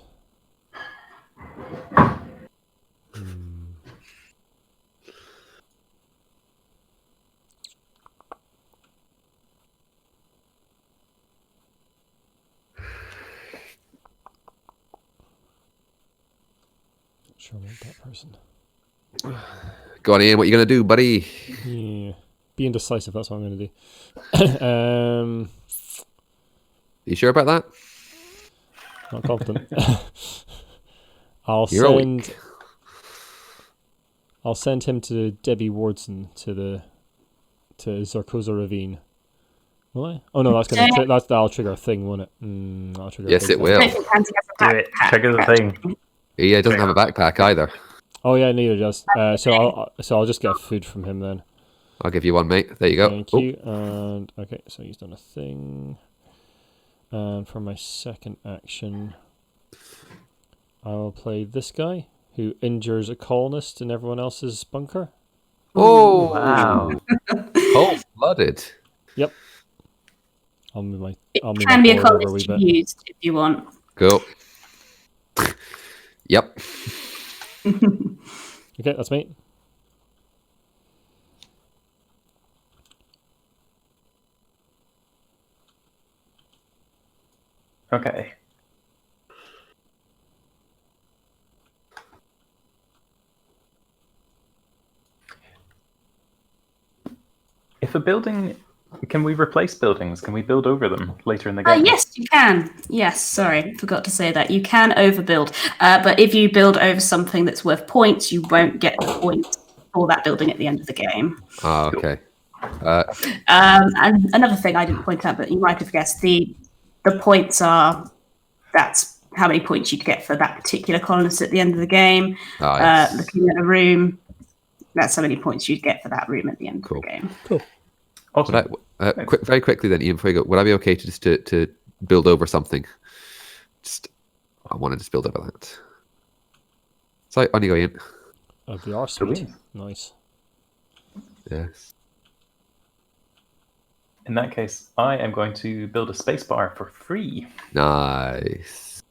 sure I want that person. Go on, Iain. What are you gonna do, buddy? Yeah, be indecisive. That's what I'm going to do. You sure about that? Not confident. I'll send him to Debbie Wardson to Zarkoza Ravine. Will I? Oh no, that'll trigger a thing, won't it? That'll trigger Yes, a thing. it will. Do it. Trigger the thing. Yeah, it doesn't have a backpack either. Oh yeah, neither does. So I'll just get food from him then. I'll give you 1, mate. There you go. Thank you. And okay, so he's done a thing. And for my second action, I will play this guy who injures a colonist in everyone else's bunker. Oh, wow. Cold-blooded. Yep. I'll move my. It I'll move can my be a board over colonist wee to bit. be used if you want. Cool. Yep. Okay, that's me. Okay. If a building... Can we replace buildings? Can we build over them later in the game? Yes, you can. Yes, sorry, forgot to say that. You can overbuild. But if you build over something that's worth points, you won't get the points for that building at the end of the game. Ah, okay. And another thing I didn't point out, but you might have guessed, the points are, that's how many points you'd get for that particular colonist at the end of the game. Yes. Looking at a room, that's how many points you'd get for that room at the end of the game. Cool. Awesome. Very quickly then, Ian, before you go, would I be okay to just to build over something? I want to just build over that. So on you go, Ian. The R suite. Brilliant. Nice. Yes. In that case, I am going to build a spacebar for free. Nice.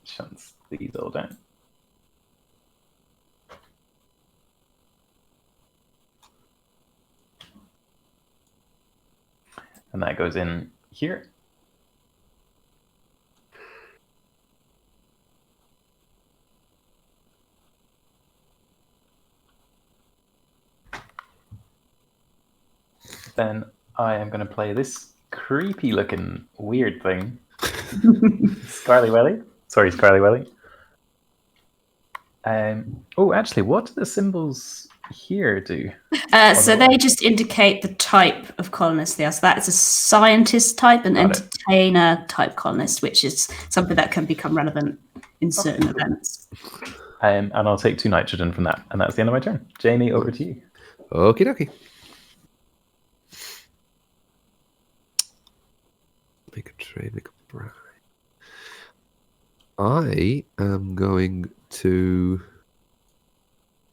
Chance these all down. And that goes in here. Then I am going to play this creepy looking weird thing. Scarly Welly. Sorry, Scarly Welly. Oh, actually, what do the symbols here do? So they just indicate the type of colonist they are. So that's a scientist type and entertainer type colonist, which is something that can become relevant in certain events. And I'll take 2 nitrogen from that. And that's the end of my turn. Jamie, over to you. Okie dokie. Make a trade, make a bribe. I am going to...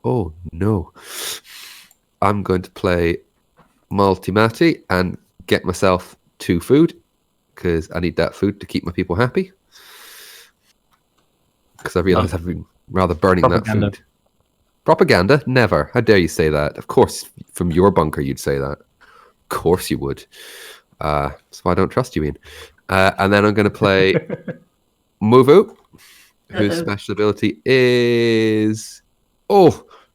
Oh, no. I'm going to play Multimati and get myself 2 food, because I need that food to keep my people happy. Because I realise I've been rather burning that food. Propaganda? Never. How dare you say that? Of course, from your bunker you'd say that. Of course you would. So I don't trust you, Ian. And then I'm going to play Muvu, whose special ability is...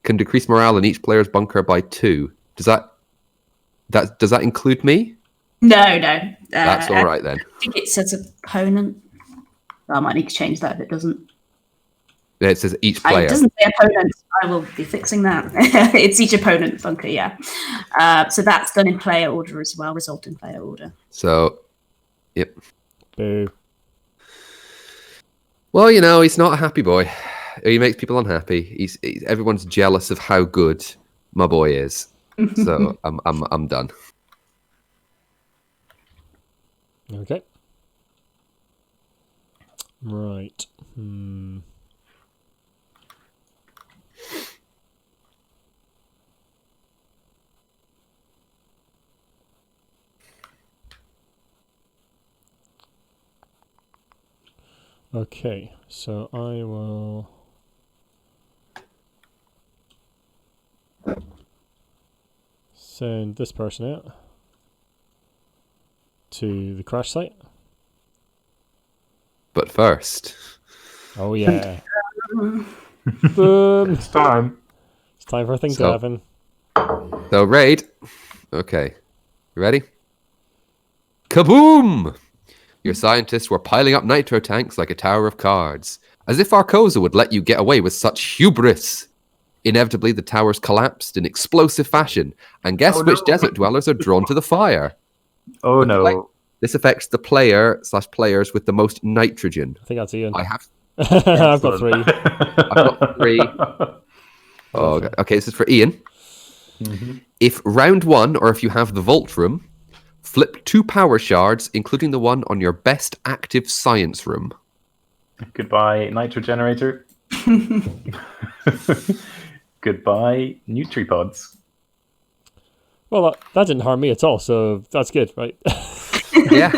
can decrease morale in each player's bunker by 2. Does that include me? No. That's all right then. I think it says opponent. I might need to change that if it doesn't. Yeah, it says each player. It doesn't say opponent. I will be fixing that. It's each opponent bunker, yeah. So that's done in player order as well, result in player order. So, yep. Boo. Well, he's not a happy boy. He makes people unhappy. Everyone's jealous of how good my boy is. So I'm done. Okay. Right. Okay, so I will send this person out to the crash site. But first... Oh yeah. Boom! It's time. It's time for things to happen. So, raid. Okay. You ready? Kaboom! Your scientists were piling up nitro tanks like a tower of cards. As if Arkosa would let you get away with such hubris. Inevitably, the towers collapsed in explosive fashion. And guess which desert dwellers are drawn to the fire? Oh, no. This affects the player/players with the most nitrogen. I think that's Ian. I have... I've got 3. I've got 3. Oh, okay, this is for Ian. Mm-hmm. If round 1, or if you have the vault room, flip 2 power shards, including the one on your best active science room. Goodbye, nitro generator. Goodbye, Nutripods. Well, that didn't harm me at all, so that's good, right? Yeah.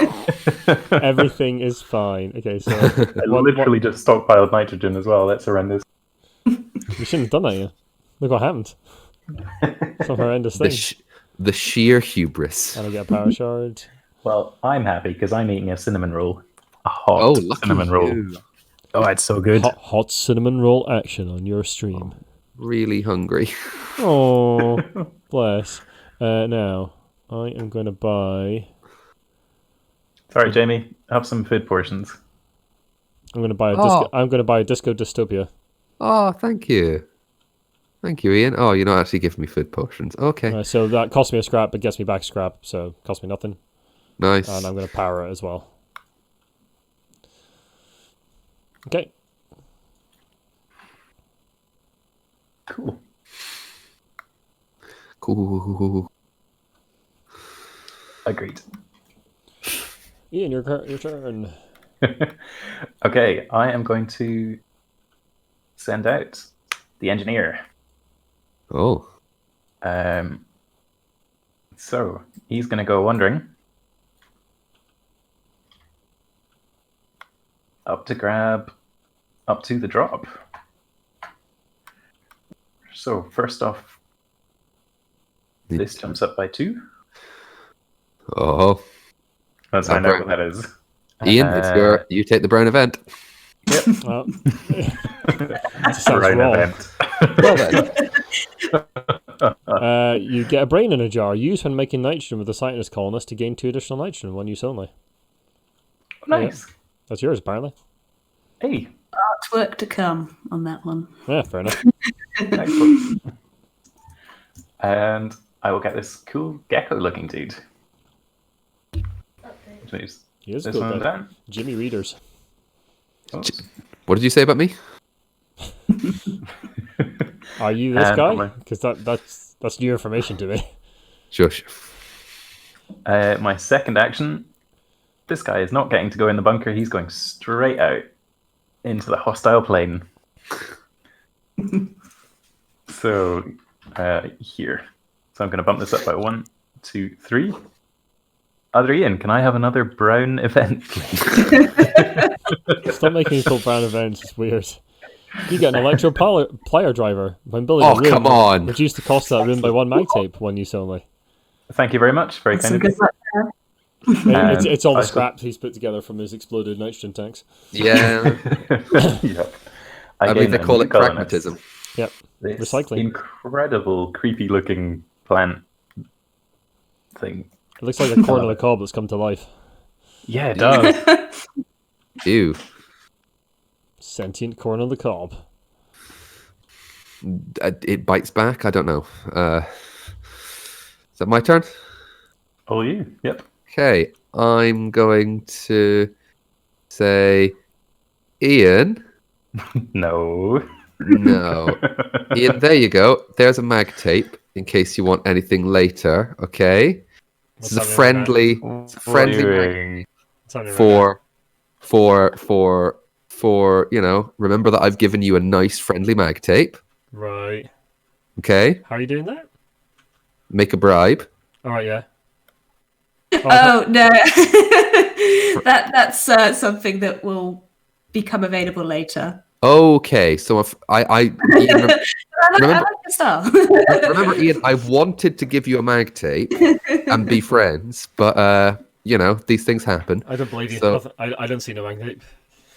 Everything is fine. Okay, so... I literally just stockpiled nitrogen as well. That's horrendous. You shouldn't have done that, yeah. Look what happened. Some horrendous thing. The sheer hubris. And I get a power shard. Well, I'm happy because I'm eating a cinnamon roll. A hot cinnamon roll. Oh, it's so good. Hot cinnamon roll action on your stream. Really hungry. Oh, bless. Now, I am going to buy... Sorry, Jamie. Have some food portions. I'm going to buy a disco. I'm going to buy a Disco Dystopia. Oh, thank you. Thank you, Ian. Oh, you're not actually giving me food potions. Okay. So that cost me a scrap, but gets me back scrap, so cost me nothing. Nice. And I'm going to power it as well. Okay. Cool. Cool. Agreed. Ian, your turn. Okay, I am going to send out the engineer. Oh. So he's going to go wandering up to grab up to the drop. So first off, this jumps up by 2. Oh. Let's find out what that is. Ian, you take the brown event. Yep. Well, sounds Right wrong. event. Well then. You get a brain in a jar. Use when making nitrogen with the scientist colonist to gain 2 additional nitrogen. 1 use only. Nice. That's yours, apparently. Hey. Artwork to come on that one. Yeah, fair enough. Excellent. And I will get this cool gecko-looking dude. Which moves He is this cool, one though. down. Jimmy Readers. Oops. What did you say about me? Are you this And guy? Because that's new information to me. Shush. My second action, this guy is not getting to go in the bunker. He's going straight out into the hostile plane. So here. So I'm going to bump this up by 1, 2, 3. Other Ian, can I have another brown event, please? Stop making me pull brown events. It's weird. You get an electro plier driver. When building Oh, a room, come on. reduce the cost of that room by 1 mag tape. 1 use only. Thank you very much. Very kind Some of you. good luck there. It's all the I shall- scraps he's put together from his exploded nitrogen tanks. Yeah. Yep. I gave believe they them call new it colonists. pragmatism. Yep. This Recycling. incredible, creepy-looking plant thing. It looks like a corn on the cob that's come to life. Yeah, it does. Ew. Sentient corn on the cob. It bites back. I don't know. Is that my turn? Oh, you? Yep. Okay. I'm going to say, Ian. No. No. Ian, there you go. There's a mag tape in case you want anything later. Okay. This is a friendly What are mag you doing? for remember that I've given you a nice friendly mag tape. Right. Okay. How are you doing that? Make a bribe. All right, yeah. Oh no, that's something that will become available later. Okay, so if Ian, I remember, like the style. remember, Ian, I wanted to give you a mag tape and be friends, but these things happen. I don't believe you. So- I don't see no mag tape.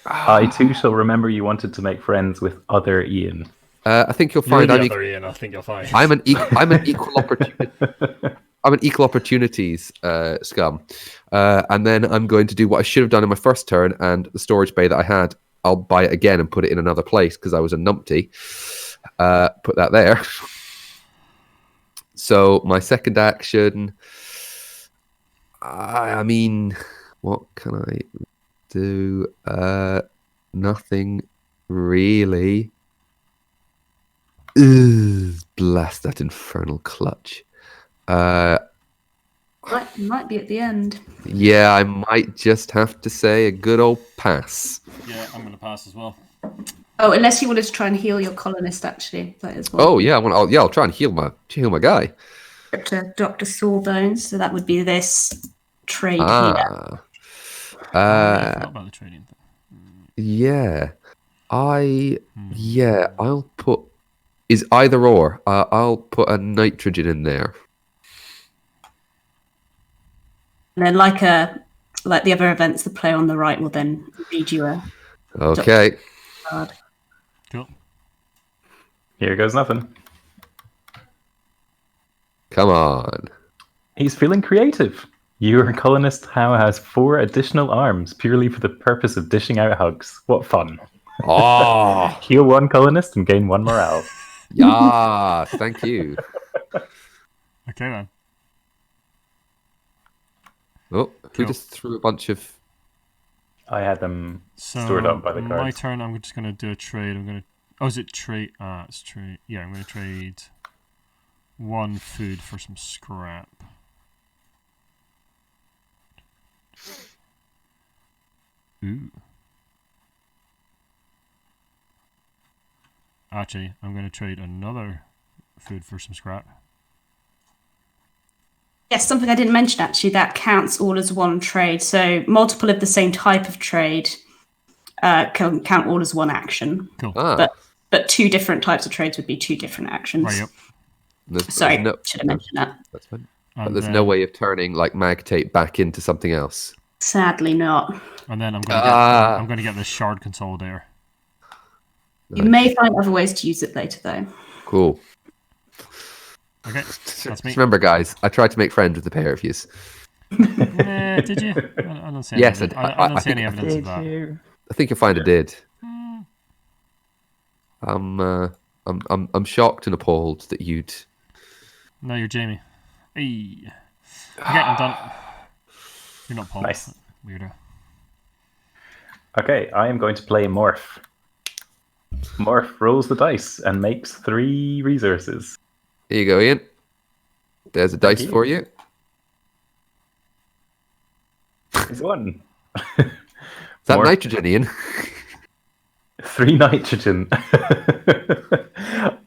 I too shall remember you wanted to make friends with other Ian. I think you'll You're find the other Ian, I think you'll find. I'm an equal opportunity. I'm an equal opportunities scum, and then I'm going to do what I should have done in my first turn, and the storage bay that I had, I'll buy it again and put it in another place because I was a numpty. Put that there. So my second action, I mean, what can I do? Nothing really. Ugh, blast that infernal clutch. Might be at the end. Yeah, I might just have to say a good old pass. Yeah, I'm going to pass as well. Oh, unless you wanted to try and heal your colonist, actually, that is one. Oh yeah, I'll try and heal my guy. Dr. Sawbones, so that would be this trade here. Ah, I forgot about the trading thing. yeah, I'll put is either or. I'll put a nitrogen in there. And then, like the other events, the player on the right will then read you a Okay. card. Cool. Here goes nothing. Come on. He's feeling creative. Your colonist now has 4 additional arms purely for the purpose of dishing out hugs. What fun. Oh, Heal 1 colonist and gain 1 morale. Yeah, thank you. Okay then. Oh, who Cool. just threw a bunch of... I had them So stored up by the my cards. turn. I'm just gonna do a trade. I'm gonna. Oh, is it trade? It's trade. Yeah, I'm gonna trade 1 food for some scrap. Ooh. Actually, I'm gonna trade another food for some scrap. Yes, something I didn't mention actually, that counts all as one trade. So multiple of the same type of trade can count all as one action. Cool. But 2 different types of trades would be 2 different actions. Right. Yep. Sorry, should have mentioned that. That's fine. And But there's no way of turning like mag tape back into something else. Sadly not. And then I'm gonna get this shard consolidator. You may find other ways to use it later, though. Cool. Okay, that's me. Just remember, guys, I tried to make friends with the pair of yous. Did you? I don't see any Yes, evidence. I don't see any evidence of that. I think you'll find I did. I'm shocked and appalled that you'd... No, you're Jamie. Hey. Okay, I'm done. You're not Paul. Nice. Weirdo. Okay, I am going to play Morph. Morph rolls the dice and makes 3 resources. Here you go, Ian. There's a dice for you. It's 1. Is that Morph. nitrogen, Ian? 3 nitrogen.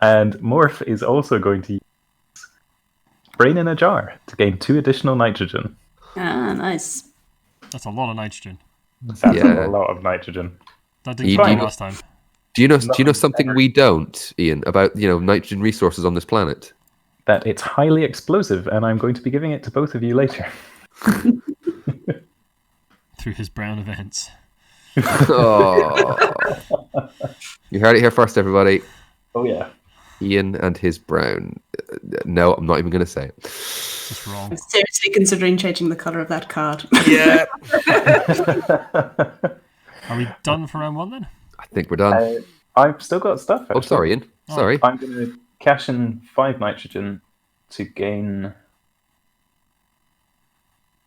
And Morph is also going to use Brain in a Jar to gain 2 additional nitrogen. Ah, nice. That's a lot of nitrogen. That's Yeah. a lot of nitrogen. That didn't come last time. Do you know something we don't, Ian, about nitrogen resources on this planet? That it's highly explosive, and I'm going to be giving it to both of you later. Through his brown events. Oh. You heard it here first, everybody. Oh yeah. Ian and his brown. No, I'm not even going to say it. Just wrong. I'm seriously considering changing the colour of that card. Yeah. Are we done for round 1 then? I think we're done. I've still got stuff. Actually. Oh, sorry, Ian. Sorry. I'm going to cash in 5 nitrogen to gain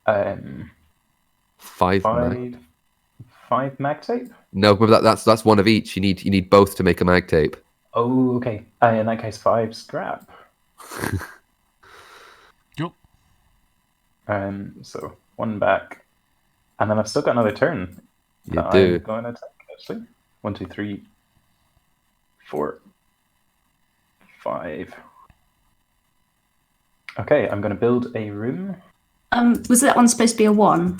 5 5 mag tape. No, but that's one of each. You need both to make a mag tape. Oh, okay. In that case, 5 scrap. Yep. So 1 back, and then I've still got another turn. You do. I'm going to attack actually. 1, 2, 3, 4, 5. Okay, I'm going to build a room. Was that one supposed to be a 1?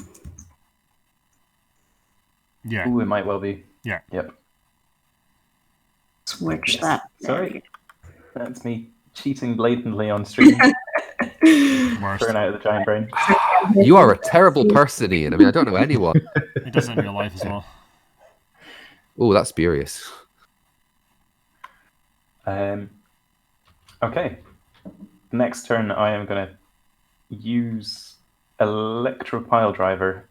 Yeah. Ooh, it might well be. Yeah. Yep. Switch Yes. that. Sorry. That's me cheating blatantly on stream. Worst. Burn out of the giant brain. You are a terrible person, Ian. I mean, I don't know anyone. He does it in real life as well. Oh, that's spurious. Okay. Next turn, I am going to use Electro Pile Driver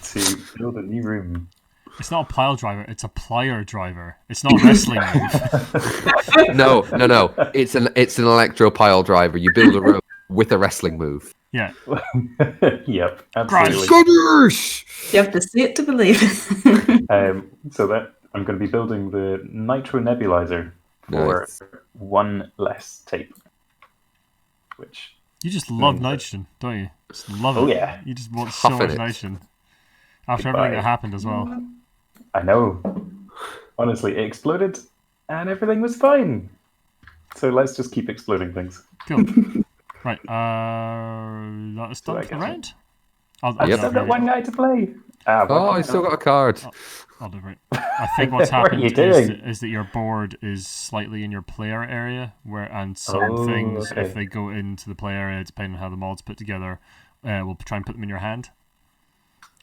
to build a new room. It's not a pile driver, it's a plier driver. It's not a wrestling move. No. It's an electro pile driver. You build a room with a wrestling move. Yeah. Yep, absolutely. Gooders! You have to see it to believe it. So that I'm going to be building the Nitro Nebulizer for Nice. 1 less tape. Which You just love nitrogen, don't you? Just love it. Oh, yeah. You just want so Huffing much it. nitrogen. After Goodbye. everything that happened as well. I know. Honestly, it exploded and everything was fine. So let's just keep exploding things. Cool. Right, that's done I for the guess round? I'll I've do still that got for one you. guy to play. Oh, I still got a card. I'll do it. I think what's What are happened you doing? is that your board is slightly in your player area, and some Oh, things, okay. if they go into the player area, depending on how the mod's put together, we'll try and put them in your hand.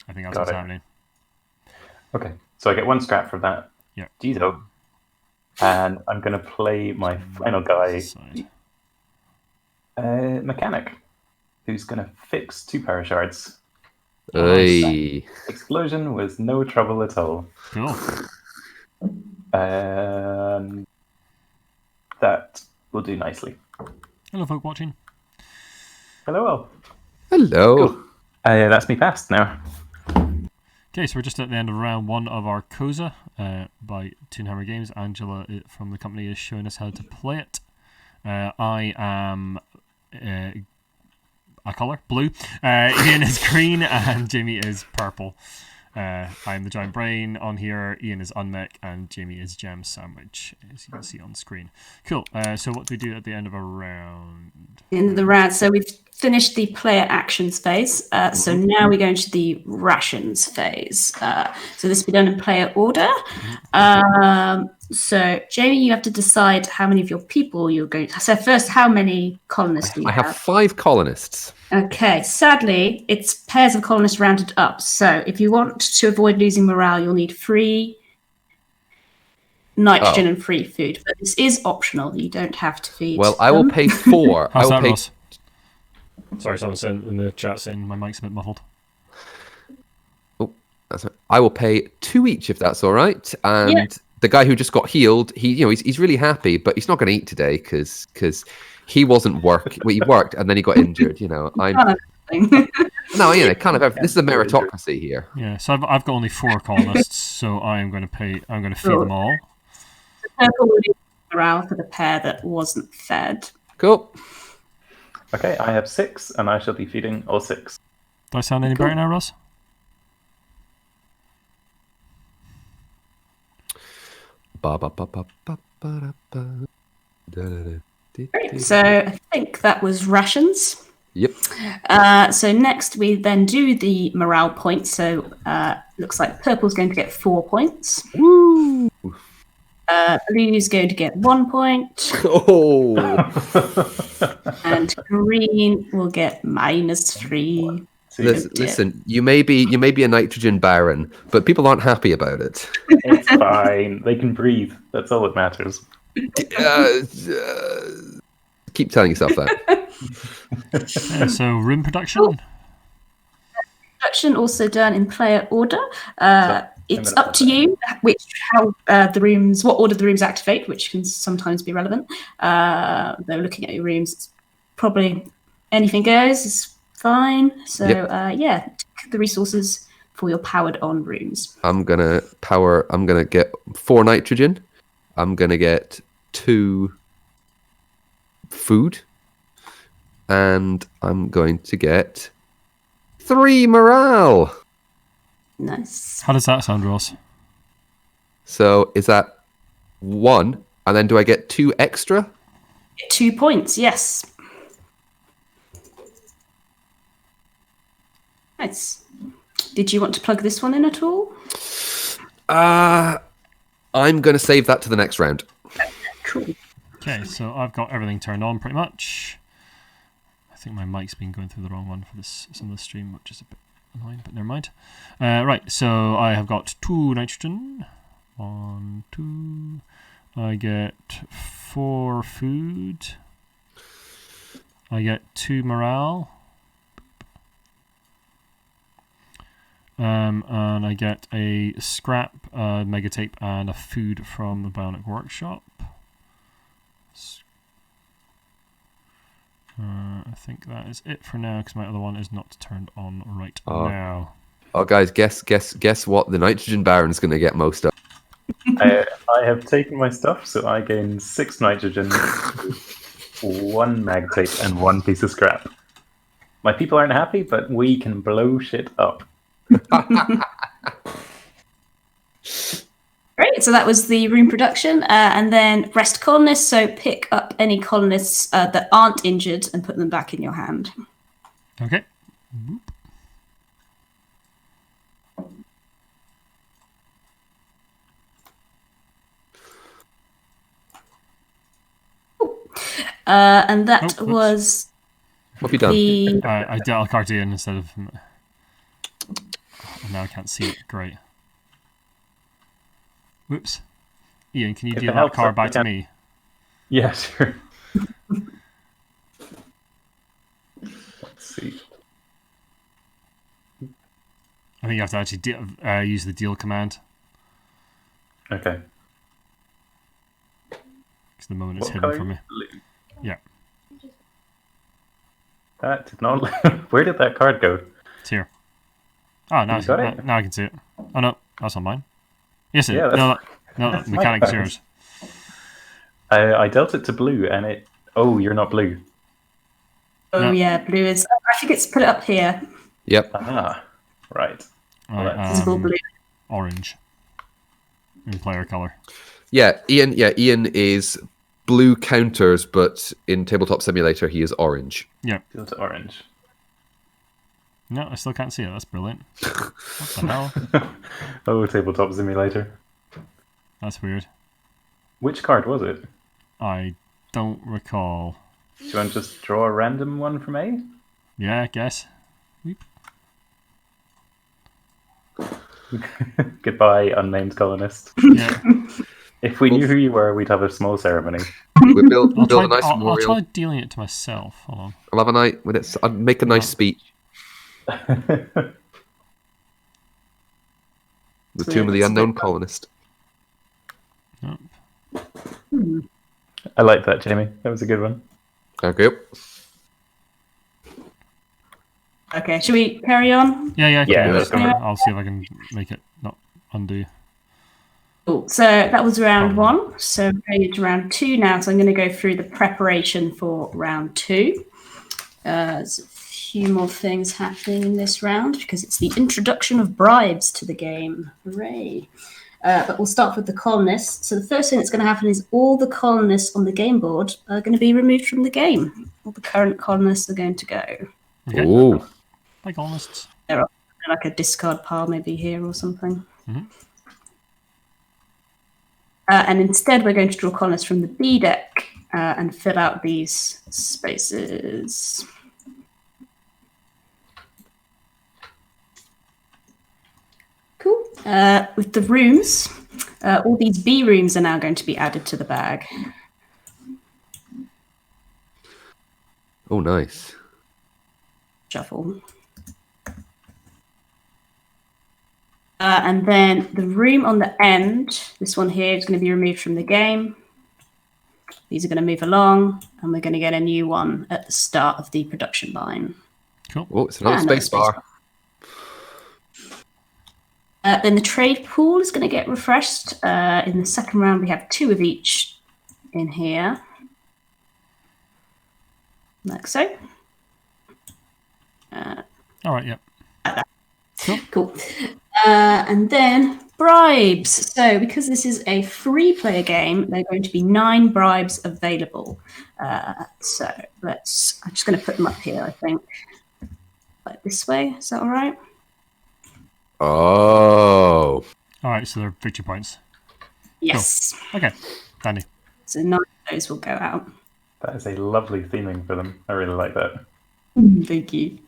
I think that's Got what's it. happening. Okay, so I get 1 scrap from that. Yeah. Gizo. And I'm going to play my final guy, Side. Mechanic, who's going to fix 2 power shards. Hey. Explosion was no trouble at all. Cool. that will do nicely. Hello, folk watching. Hello, all. Hello. Cool. That's me passed now. Okay, so we're just at the end of round 1 of Arkosa by Toonhammer Games. Angela from the company is showing us how to play it. I am a colour, blue. Iain is green and Jamie is purple. I'm the giant brain on here. Iain is unmech and Jamie is jam sandwich, as you can see on screen. Cool. So what do we do at the end of a round? In the round, so we've finished the player actions phase. So now we go into the rations phase. So this will be done in player order. So Jamie, you have to decide how many of your people you're going to. So first, how many colonists do you I have 5 colonists. Okay, sadly, it's pairs of colonists rounded up. So if you want to avoid losing morale, you'll need 3 nitrogen and free food. But this is optional. You don't have to feed Well, I will pay 4. How's I will that, pay. Ross? Sorry, someone sent in the chat saying my mic's a bit muffled. Oh, that's right. I will pay 2 each if that's all right. And the guy who just got healed, he's really happy, but he's not going to eat today because he wasn't work. Well, he worked and then he got injured. I'm. No, kind of. This is a meritocracy here. Yeah, so I've got only 4 colonists, so I'm going to feed them all. The purple will be morale for the pair that wasn't fed. Cool. Okay, I have 6, and I shall be feeding all 6. Do I sound any better now, Ross? Great. So I think that was rations. Yep. So next we then do the morale points. So looks like purple's going to get 4 points. Woo! Blue's going to get 1 point. Oh. And green will get -3. Listen, you may be a nitrogen baron, but people aren't happy about it. It's fine. They can breathe. That's all that matters. Keep telling yourself that. So room production. Production also done in player order. It's up to you what order the rooms activate, which can sometimes be relevant. Though looking at your rooms, it's probably anything goes. It's fine. So take the resources for your powered on rooms. I'm gonna get 4 nitrogen. I'm gonna get 2 food, and I'm going to get 3 morale. Nice. How does that sound, Ross? So is that 1, and then do I get 2 extra? 2 points, yes. Nice. Did you want to plug this one in at all? I'm going to save that to the next round. Cool. Okay, so I've got everything turned on pretty much. I think my mic's been going through the wrong one for some of the stream, which is a bit annoying, but never mind. Right, so I have got 2 nitrogen. 1, 2. I get 4 food. I get 2 morale. And I get a scrap, mega tape, and a food from the Bionic Workshop. I think that is it for now because my other one is not turned on right now. Oh, guys, guess what the nitrogen baron's going to get most of. I have taken my stuff, so I gain 6 nitrogen, 1 mag tape, and 1 piece of scrap. My people aren't happy, but we can blow shit up. Great, so that was the room production, and then rest colonists. So pick up any colonists that aren't injured and put them back in your hand. Okay. And that was. What have you done? I dealt a card in instead of. Now I can't see it. Great. Whoops. Iain, can you deal that card back to me? Yeah, sure. Let's see. I think you have to actually use the deal command. Okay. 'cause the moment it's What hidden colour? from me. Blue. Yeah, That did not. Where did that card go? it's here. Oh, now, You got it? now I can see it. Oh no, that's not mine. Yes, Yeah, no, that's my mechanic's card. yours. I dealt it to blue, and it. Oh, you're not blue. Oh No. yeah, blue is. I think it's put it up here. Yep. Ah, right. Right, Visible blue. orange in player color. Yeah, Ian. Yeah, Ian is blue counters, but in Tabletop Simulator he is orange. Yeah. Go to orange. No, I still can't see it. That's brilliant. What the hell? Oh, tabletop simulator. That's weird. Which card was it? I don't recall. Do you want to just draw a random one from A? Yeah, I guess. Weep. Goodbye, unnamed colonist. Yeah. If we knew who you were, we'd have a small ceremony. We build I'll a nice I'll memorial. try dealing it to myself. Hold on. I'll have a night with it. I'll make a nice speech. The Tomb of the Unknown Colonist. Nope. I like that, Jamie. That was a good one. Okay. Okay, should we carry on? Yeah, Yeah, okay, let's go. I'll see if I can make it not undo. Cool. So that was round 1. So we're going into round 2 now. So I'm going to go through the preparation for round 2. There's a few more things happening in this round because it's the introduction of bribes to the game. Hooray. But we'll start with the colonists. So the first thing that's going to happen is all the colonists on the game board are going to be removed from the game. All the current colonists are going to go. Okay. Ooh. Like colonists. They're up in like a discard pile maybe here or something. Mhm. And instead, we're going to draw colonists from the B deck and fill out these spaces. Cool. With the rooms, all these B rooms are now going to be added to the bag. Oh, nice. Shuffle. And then the room on the end, this one here, is going to be removed from the game. These are going to move along, and we're going to get a new one at the start of the production line. Cool. Oh, it's another space bar. Then the trade pool is going to get refreshed. In the second round, we have 2 of each in here. Like so. All right, yeah. Cool. And then bribes. So because this is a free player game, there are going to be 9 bribes available. So I'm just going to put them up here, I think. Like this way. Is that all right? Oh. All right, so they're victory points. Yes. Okay, dandy. So 9 of those will go out. That is a lovely theming for them. I really like that. Thank you.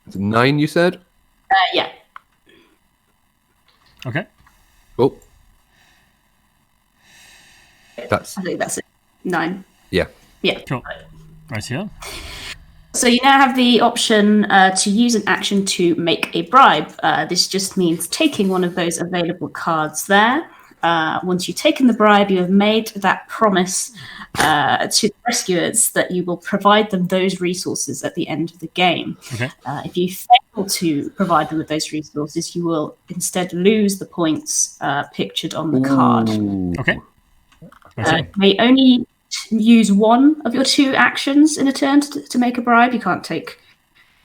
It's 9, you said? Yeah. Okay. Oh. That's I think that's it. 9. yeah. Yeah. Cool. Right here. So you now have the option to use an action to make a bribe. This just means taking one of those available cards there. Once you've taken the bribe, you have made that promise to the rescuers that you will provide them those resources at the end of the game. Okay. If you fail to provide them with those resources, you will instead lose the points pictured on the card. Ooh. Okay. Right here. You may only use one of your 2 actions in a turn to make a bribe. You can't take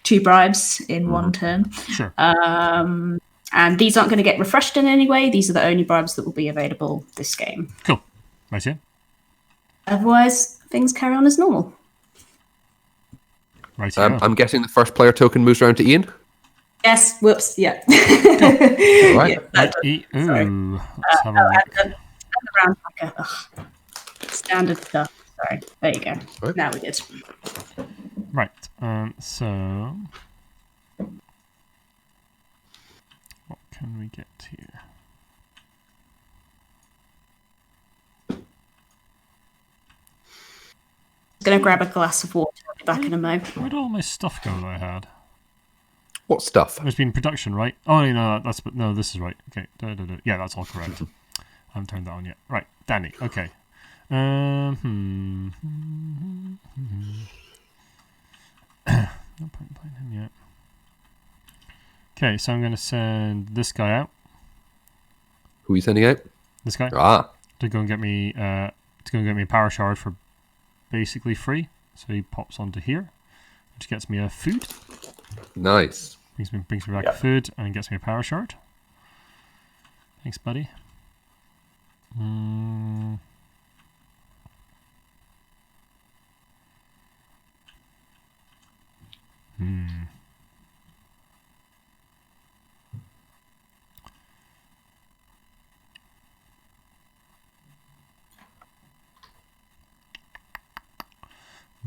2 bribes in one turn. Sure. And these aren't going to get refreshed in any way. These are the only bribes that will be available this game. Cool. Right here. Otherwise, things carry on as normal. Right here. I'm guessing the first player token moves around to Ian. Yes. Whoops. Yeah. All right. Ooh. Let's have a look. And the round packer. Ugh. Standard stuff. Sorry. There you go. Right. Now we did. Right. So what can we get here? Going to grab a glass of water. I'll be back in a mo. Where'd all my stuff go that I had? What stuff? There's been production, right? Oh no, no, this is right. Okay, yeah, that's all correct. haven't turned that on yet. Right, Danny. Okay. Not playing him yet. Okay, so I'm going to send this guy out. Who are you sending out? This guy to go and get me a power shard for basically free. So he pops onto here, which gets me a food. Nice. Brings me back a food and gets me a power shard. Thanks, buddy.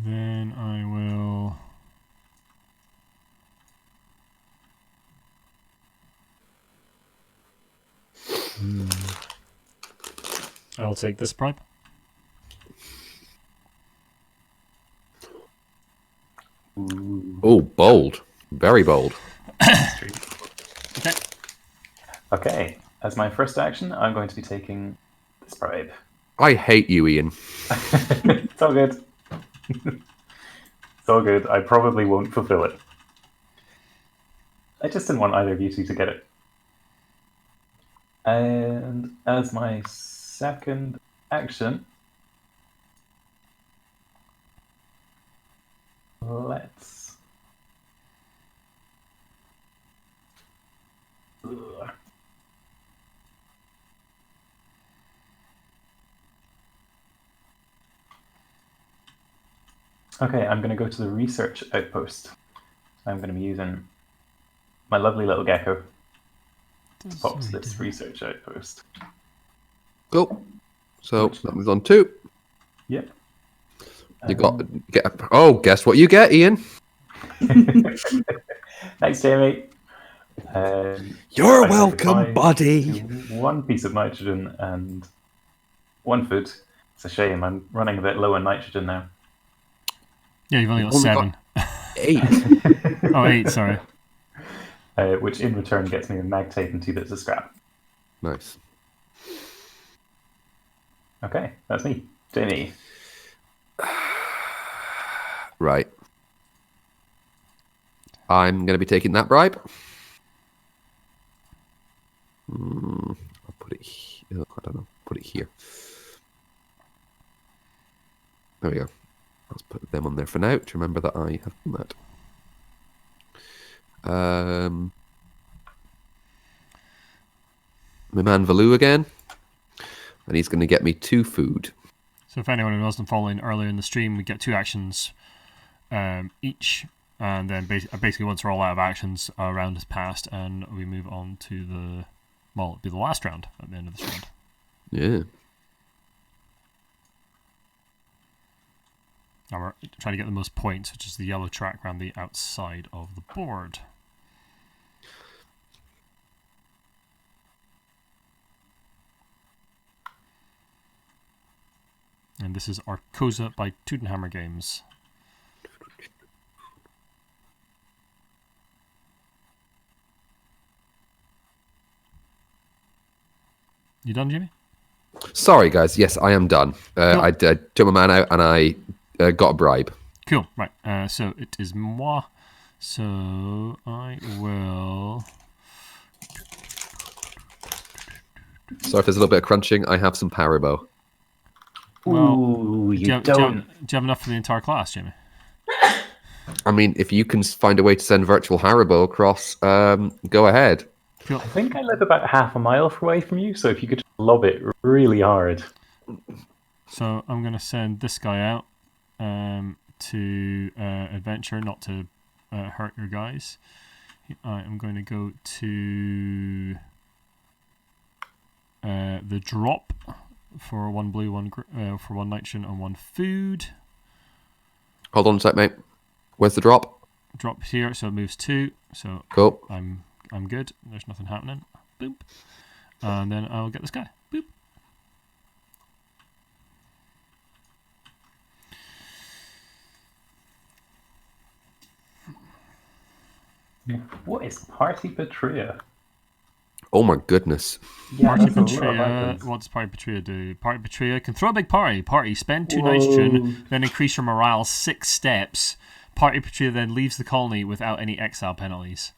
Then I will. I'll take this bribe. Oh, bold. Very bold. Okay. Okay. As my first action, I'm going to be taking this bribe. I hate you, Iain. It's all good. It's all good. I probably won't fulfill it. I just didn't want either of you two to get it. And as my second action, let's... Ugh. Okay, I'm going to go to the research outpost. I'm going to be using my lovely little gecko to pop to this research outpost. Cool. So that was on 2. Yep. You guess what you get, Iain? Thanks, Jamie. You're welcome, buddy. 1 piece of nitrogen and 1 food. It's a shame. I'm running a bit low on nitrogen now. Yeah, you've only got 7. 8. Oh, 8, sorry. Which in return gets me a mag tape and 2 bits of scrap. Nice. Okay, that's me. Jamie. Right. I'm going to be taking that bribe. I'll put it here. I don't know. Put it here. There we go. Let's put them on there for now to remember that I have done that. My man Valou again. And he's going to get me 2 food. So if anyone who wasn't following earlier in the stream, we get 2 actions each. And then basically once we're all out of actions, our round is passed and we move on to it'll be the last round at the end of this round. Yeah. Now we're trying to get the most points, which is the yellow track around the outside of the board. And this is Arkosa by Teutonhammer Games. You done, Jimmy? Sorry, guys. Yes, I am done. Cool. I took my man out and I got a bribe. Cool. Right. So it is moi. So I will... So if there's a little bit of crunching, I have some Paribo. Well, Ooh, do you have enough for the entire class, Jimmy? I mean, if you can find a way to send virtual Haribo across, go ahead. Cool. I think I live about half a mile away from you, so if you could just lob it really hard. So I'm going to send this guy out to adventure, not to hurt your guys. I am going to go to the drop for 1 blue, for 1 nitrogen and 1 food. Hold on a sec, mate. Where's the drop? Drop here, so it moves 2. So Cool. I'm good. There's nothing happening. Boop. And then I'll get this guy. Boop. What is Party Betrayer? Oh my goodness. Yeah, Party that's a lot of Patria. items. What does Party Patria do? Party Patria can throw a big party. Party, spend 2 nitrogen, then increase your morale 6 steps. Party Patria then leaves the colony without any exile penalties.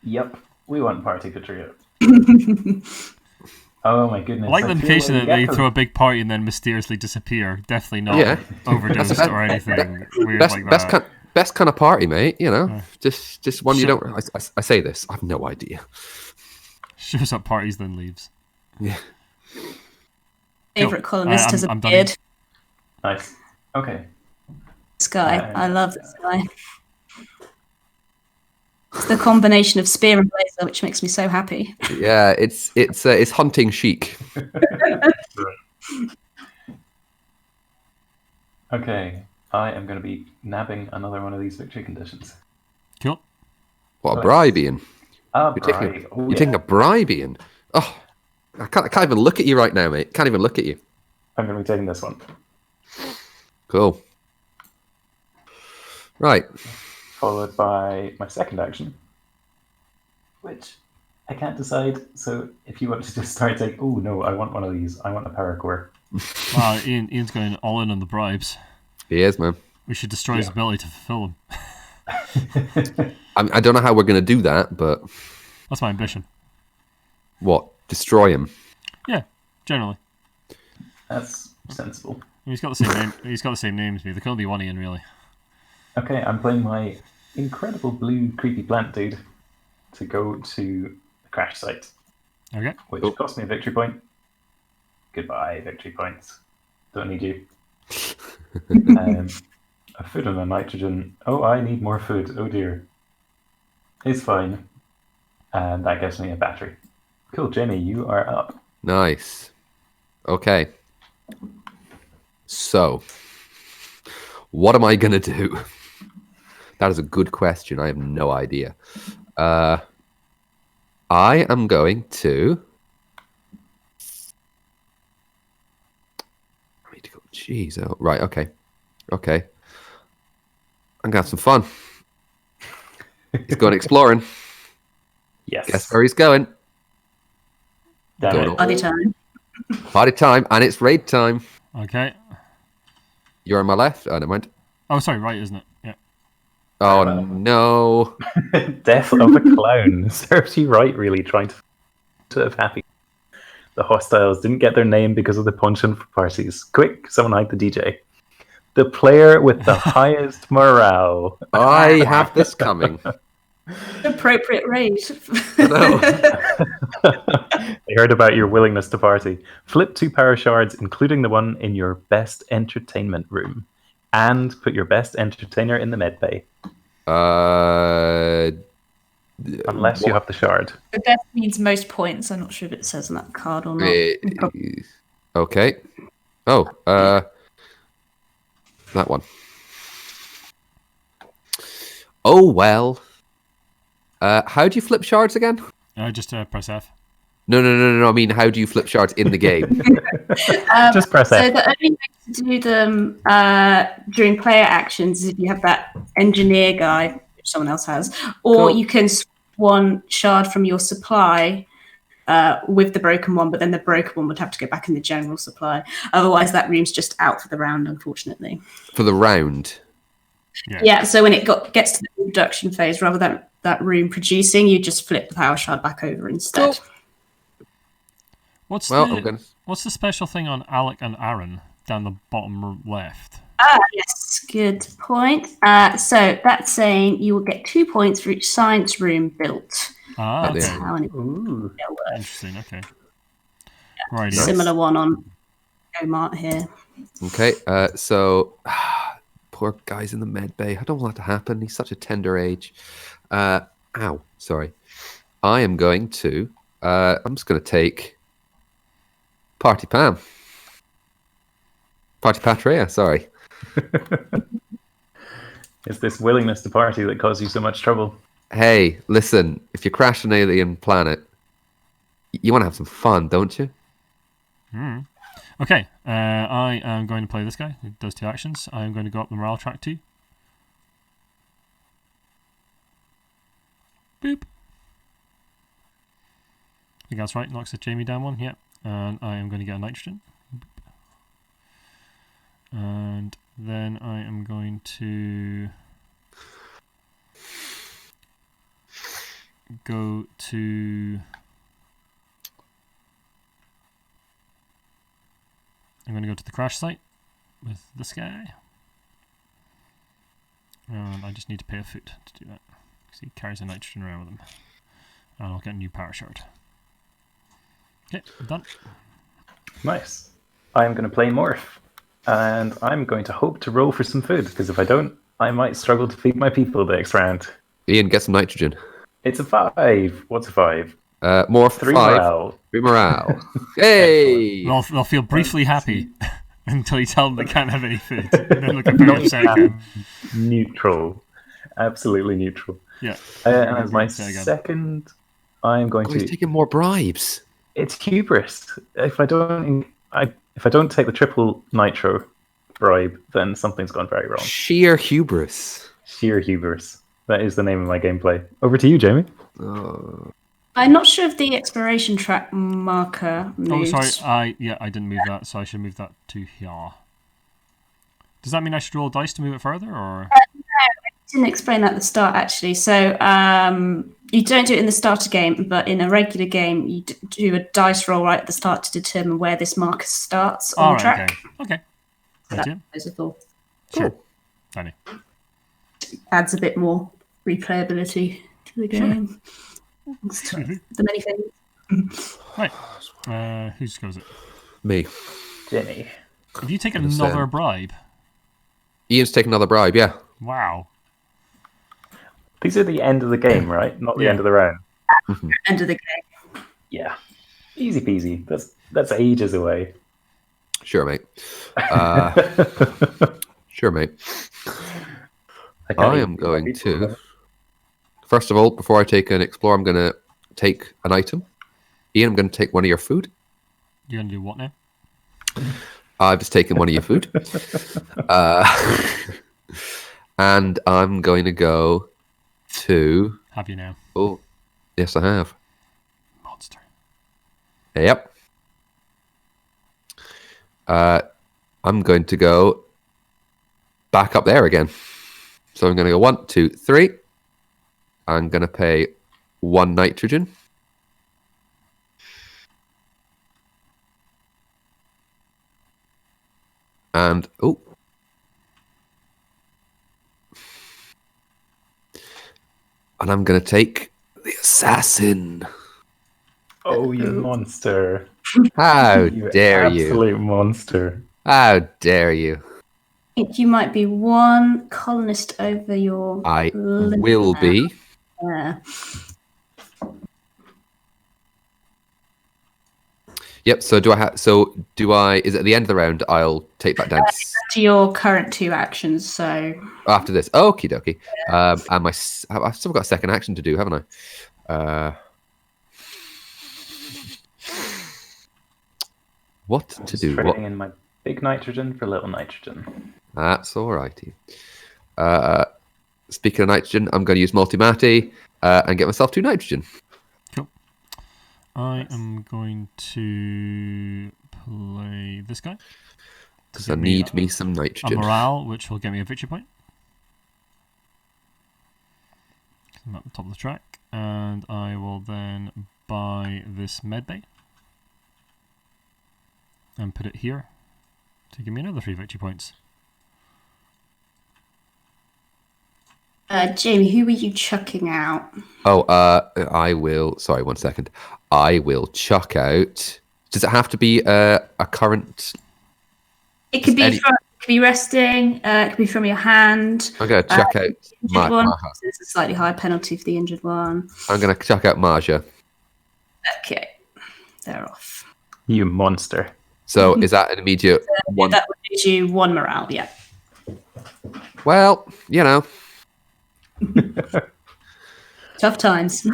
Yep, we want Party Patria. Oh my goodness. I like the implication that they Gecko. throw a big party and then mysteriously disappear. Definitely not Yeah. overdosed or anything weird like that. Best kind of party, mate. You know, just one you don't. I say this. I have no idea. Shows up parties, then leaves. Yeah. Favorite colonist has I'm done. appeared. Nice. Okay. This guy. I love this guy. It's the combination of spear and blazer, which makes me so happy. Yeah, it's hunting chic. Okay. I am going to be nabbing another one of these victory conditions. Cool. What a bribe, Ian. You're taking a bribe, Ian. Oh, I can't even look at you right now, mate. Can't even look at you. I'm going to be taking this one. Cool. Right. Followed by my second action, which I can't decide. So if you want to just start saying, oh no, I want one of these. I want a power core. Wow, Ian's going all in on the bribes. He is, man. We should destroy his ability to fulfill them. I don't know how we're going to do that, but... That's my ambition. What? Destroy him? Yeah, generally. That's sensible. He's got the same name. He's got the same name as me. There can only be one Ian, really. Okay, I'm playing my incredible blue creepy plant dude to go to the crash site. Okay. Which cost me a victory point. Goodbye, victory points. Don't need you. A food and a nitrogen. Oh, I need more food. Oh dear. It's fine. And that gives me a battery. Cool, Jamie, you are up. Nice. Okay. So, what am I going to do? That is a good question. I have no idea. I am going to... I need to go... Jeez. Oh, right, okay. Okay. I'm going to have some fun. He's going exploring. Yes. Guess where he's going. Damn it. Party time. Party time, and it's raid time. Okay. You're on my left? Oh, never mind. Oh, sorry, right, isn't it? Yeah. Oh, no. Death of a clown. Serves you right, really, trying to have happy. The hostiles didn't get their name because of the punch-in for parties. Quick, someone hide the DJ. The player with the highest morale. I have this coming. Appropriate raid. No. They heard about your willingness to party. Flip 2 power shards, including the one in your best entertainment room. And put your best entertainer in the med bay. Unless you have the shard. The best means most points. I'm not sure if it says on that card or not. Okay. Oh, that one. Oh, well. How do you flip shards again? Just press F. No. I mean, how do you flip shards in the game? Just press So F. the only way to do them during player actions is if you have that engineer guy, which someone else has, or you can swap one shard from your supply with the broken one, but then the broken one would have to go back in the general supply. Otherwise, that room's just out for the round, unfortunately. For the round? Yeah, so when it gets to the production phase, rather than that room producing, you just flip the power shard back over instead. Cool. What's the special thing on Alec and Aaron down the bottom left? Yes, good point. So that's saying you will get 2 points for each science room built. That's how it works. Interesting. Okay. Right. Similar one on Omart here. Okay. So, poor guy's in the med bay. I don't want that to happen. He's such a tender age. Ow. Sorry. I am going to. I'm just going to take Party Pam. Party Patria. Sorry. It's this willingness to party that caused you so much trouble. Hey, listen, if you crash an alien planet, you want to have some fun, don't you? Okay, I am going to play this guy. He does 2 actions. I am going to go up the morale track 2. Boop. think that's right. Knocks the Jamie down one. Yeah. And I am going to get a nitrogen. And then I am going to go to... I'm going to go to the crash site with this guy. And I just need to pay a foot to do that. Because he carries a nitrogen around with him. And I'll get a new power shard. Okay, I'm done. Nice. I'm going to play Morph. And I'm going to hope to roll for some food, because if I don't, I might struggle to feed my people the next round. Iain, get some nitrogen. It's a 5. What's a 5? More 3 5. morale. 3 morale. Hey! They'll feel briefly happy until you tell them they can't have any food. And then look at very upset again. Neutral. Absolutely neutral. Yeah. And as my second, I'm going to... He's taking more bribes. It's hubris. If I don't take the triple nitro bribe, then something's gone very wrong. Sheer hubris. Sheer hubris. That is the name of my gameplay. Over to you, Jamie. Oh. I'm not sure if the exploration track marker moved. Oh, sorry. I didn't move that, so I should move that to here. Does that mean I should roll dice to move it further, or? No, I didn't explain that at the start, actually. So you don't do it in the starter game, but in a regular game, you do a dice roll right at the start to determine where this marker starts on the track. Okay. So that was a thought. Sure. Danny. Adds a bit more replayability to the game. The many things. Right. Whose goes it? Me. Jenny. If you take another bribe. Ian's taking another bribe, yeah. Wow. These are the end of the game, right? Not the end of the round. End of the game. Yeah. Easy peasy. That's ages away. Sure, mate. Sure, mate. I am going to... First of all, before I take an explore, I'm going to take an item. Iain, I'm going to take one of your food. You're going to do what now? I've just taken one of your food. And I'm going to go to... Have you now? Oh, yes, I have. Monster. Yep. I'm going to go back up there again. So I'm going to go 1, 2, 3. I'm going to pay 1 nitrogen. And, oh. And I'm going to take the assassin. Oh, you monster. How dare you. Absolute monster. How dare you. I think you might be one colonist over your... I will be. Yep, so do I is it at the end of the round I'll take back down to your current 2 actions, so after this. Okie dokie. And I've still got a second action to do, haven't I? What to do? Trading in my big nitrogen for little nitrogen. That's alrighty. Speaking of nitrogen, I'm going to use Multimati and get myself 2 nitrogen. Cool. I am going to play this guy. Because I need me some nitrogen. A morale, which will get me a victory point. I'm at the top of the track. And I will then buy this medbay. And put it here to give me another 3 victory points. Jamie, who were you chucking out? Oh, I will. Sorry, 1 second. I will chuck out. Does it have to be a current? It could be resting. It could be from your hand. I'm going to chuck out Maja. It's a slightly higher penalty for the injured one. I'm going to chuck out Maja. Okay, they're off. You monster. So is that an immediate one? That would give you 1 morale. Yeah. Well, you know. Tough times.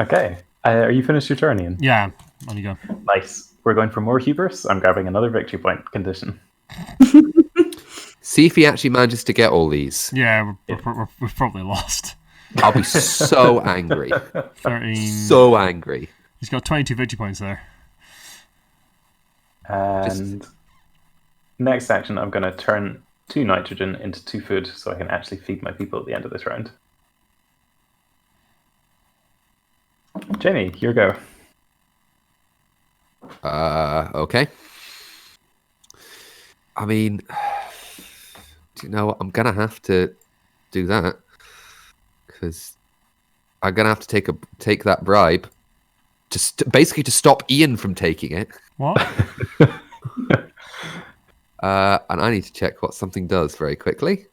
Okay. Are you finished your turn, Iain? Yeah, on you go. Nice. We're going for more hubris. I'm grabbing another victory point condition. See if he actually manages to get all these. Yeah, we've probably lost. I'll be so angry. 13. So angry. He's got 22 victory points there. And next action, I'm going to turn 2 nitrogen into 2 food so I can actually feed my people at the end of this round. Jamie, your go. Okay. I mean, do you know what? I'm going to have to do that because I'm going to have to take that bribe basically to stop Iain from taking it. What? And I need to check what something does very quickly.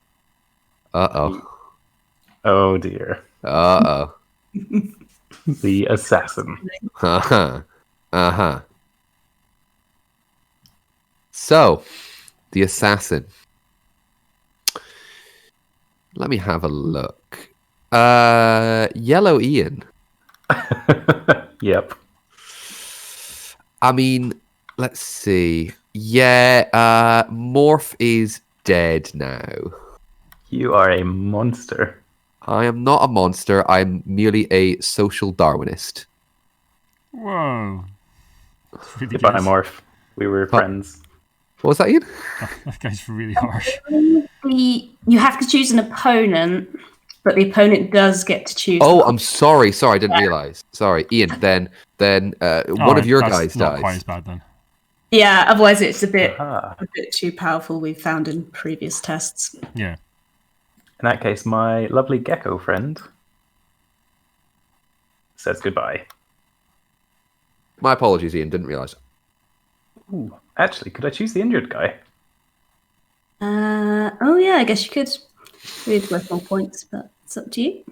Uh-oh. Oh, dear. Uh-oh. The assassin. Uh-huh. Uh-huh. So, the assassin. Let me have a look. Yellow Iain. Yep. I mean, let's see. Yeah, Morph is dead now. You are a monster. I am not a monster. I'm merely a social Darwinist. Whoa. That's really Goodbye, good. Morph. We were friends. What was that, Iain? That guy's really harsh. You have to choose an opponent, but the opponent does get to choose. Oh, I'm sorry. Sorry, I didn't realise. Sorry, Iain. Then one of your guys not dies. quite as bad then. Yeah, otherwise it's a bit Aha. too powerful. We've found in previous tests. Yeah. In that case, my lovely gecko friend says goodbye. My apologies, Iain. Didn't realise. Ooh, actually, could I choose the injured guy? Oh yeah, I guess you could. We'd worth more points, but it's up to you.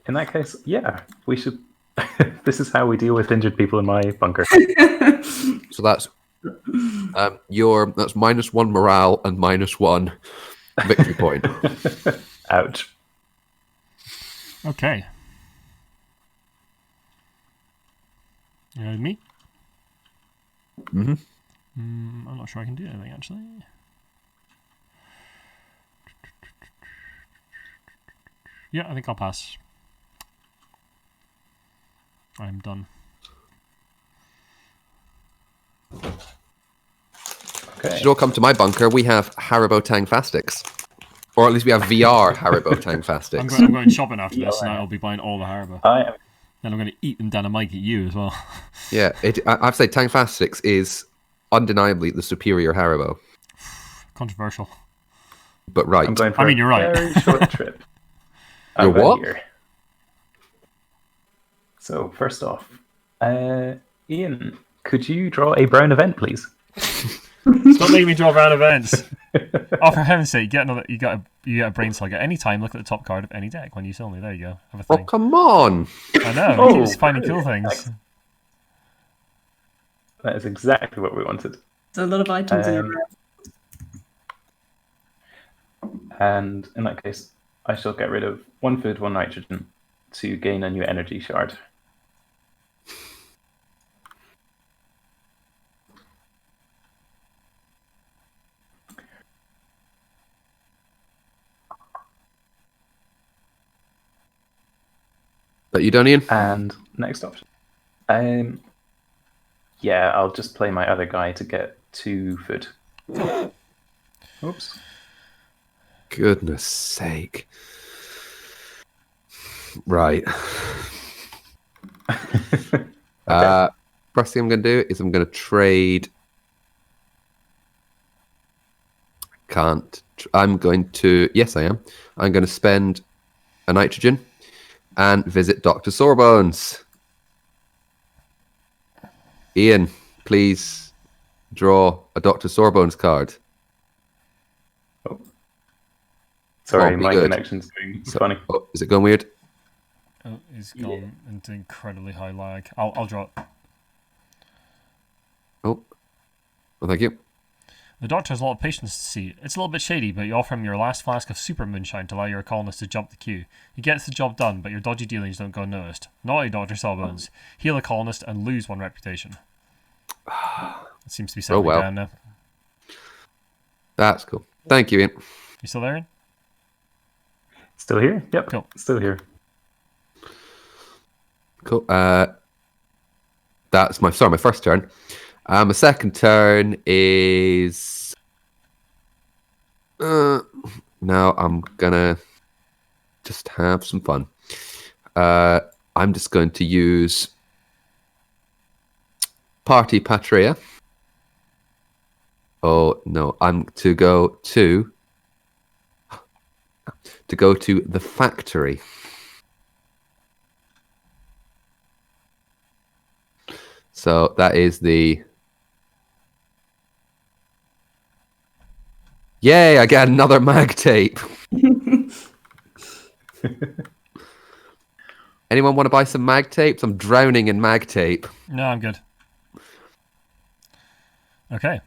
In that case, yeah, we should. This is how we deal with injured people in my bunker. So that's that's -1 morale and -1 victory point. Ouch. Okay. Me? Mm-hmm. I'm not sure I can do anything, actually. Yeah, I think I'll pass. I'm done. Okay. You should all come to my bunker. We have Haribo Tangfastics. Or at least we have VR Haribo Tangfastics. I'm going shopping after this, and I'll be buying all the Haribo. I Then I'm going to eat them down a mic at you as well. Yeah, I have to say Tangfastics is undeniably the superior Haribo. Controversial. But right. I'm going for you're right. a very short trip. You're over what? Here. So, first off, Iain, could you draw a brown event, please? Stop making me draw around events. Oh, for heaven's sake, you get a brain slug at any time. Look at the top card of any deck when you sell me. There you go. Have a Oh, thing. come on. I know. Oh, He keeps finding cool brilliant. things. That is exactly what we wanted. There's a lot of items in your room. And in that case, I shall get rid of 1 food, 1 nitrogen to gain a new energy shard. But you done, Iain? And next option. Yeah, I'll just play my other guy to get 2 food. Oops. Goodness sake. Right. First thing I'm going to do is I'm going to trade. Can't. I'm going to. Yes, I am. I'm going to spend a nitrogen and visit Dr. Sorebones. Iain, please draw a Dr. Sorebones card. Sorry, Oh, be my good. connection's going funny. Oh, is it going weird? Oh, he's gone into incredibly high lag. I'll draw it. Oh. Well, thank you. The doctor has a lot of patience to see. It's a little bit shady, but you offer him your last flask of super moonshine to allow your colonists to jump the queue. He gets the job done, but your dodgy dealings don't go unnoticed. Naughty Dr. Sawbones. Heal a colonist and lose 1 reputation. It seems to be settling well. down now. That's cool. Thank you, Iain. You still there, Ian? Still here? Yep. Cool. Still here. Cool. That's my first turn. My second turn is. Now I'm gonna just have some fun. I'm just going to use Party Patria. Oh no, I'm to go to the factory. So that is the. Yay! I get another mag tape. Anyone want to buy some mag tapes? I'm drowning in mag tape. No, I'm good. Okay.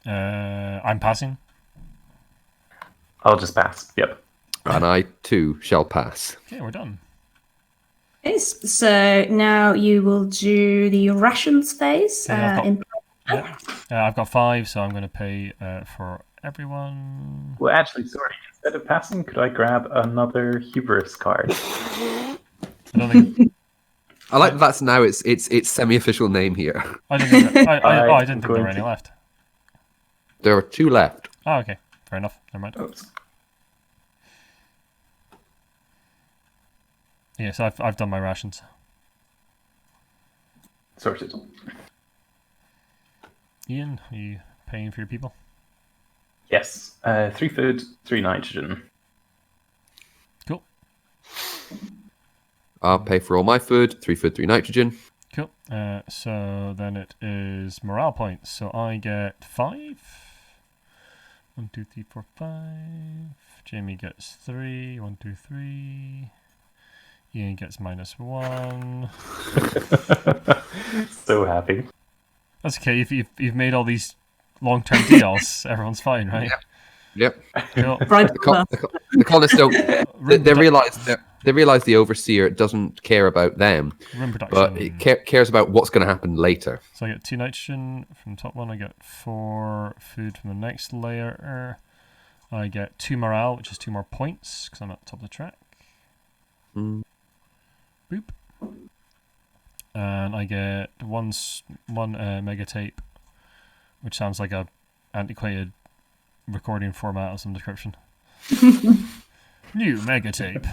I'm passing. I'll just pass. Yep. And I too shall pass. Okay, we're done. Okay, so now you will do the rations phase. Yeah, I've got 5, so I'm going to pay for everyone. Well, actually, sorry. Instead of passing, could I grab another hubris card? I don't think. I like that's now its semi-official name here. I didn't think I didn't think there were any left. There are 2 left. Oh, okay. Fair enough. Never mind. Oops. Yeah, so I've done my rations. Sorted. Iain, are you paying for your people? Yes. 3 food, 3 nitrogen. Cool. I'll pay for all my food. 3 food, 3 nitrogen. Cool. So then it is morale points. So I get 5. 1, 2, 3, 4, 5. Jamie gets 3. 1, 2, 3. Iain gets -1. So happy. That's okay. If you've made all these long-term deals, everyone's fine, right? Yep. Cool. Right. The colonists don't. They realize the overseer doesn't care about them, Room production. but it cares about what's going to happen later. So I get 2 nitrogen from the top one. I get 4 food from the next layer. I get 2 morale, which is 2 more points because I'm at the top of the track. Boop. And I get one mega tape, which sounds like a antiquated recording format of some description. New mega tape,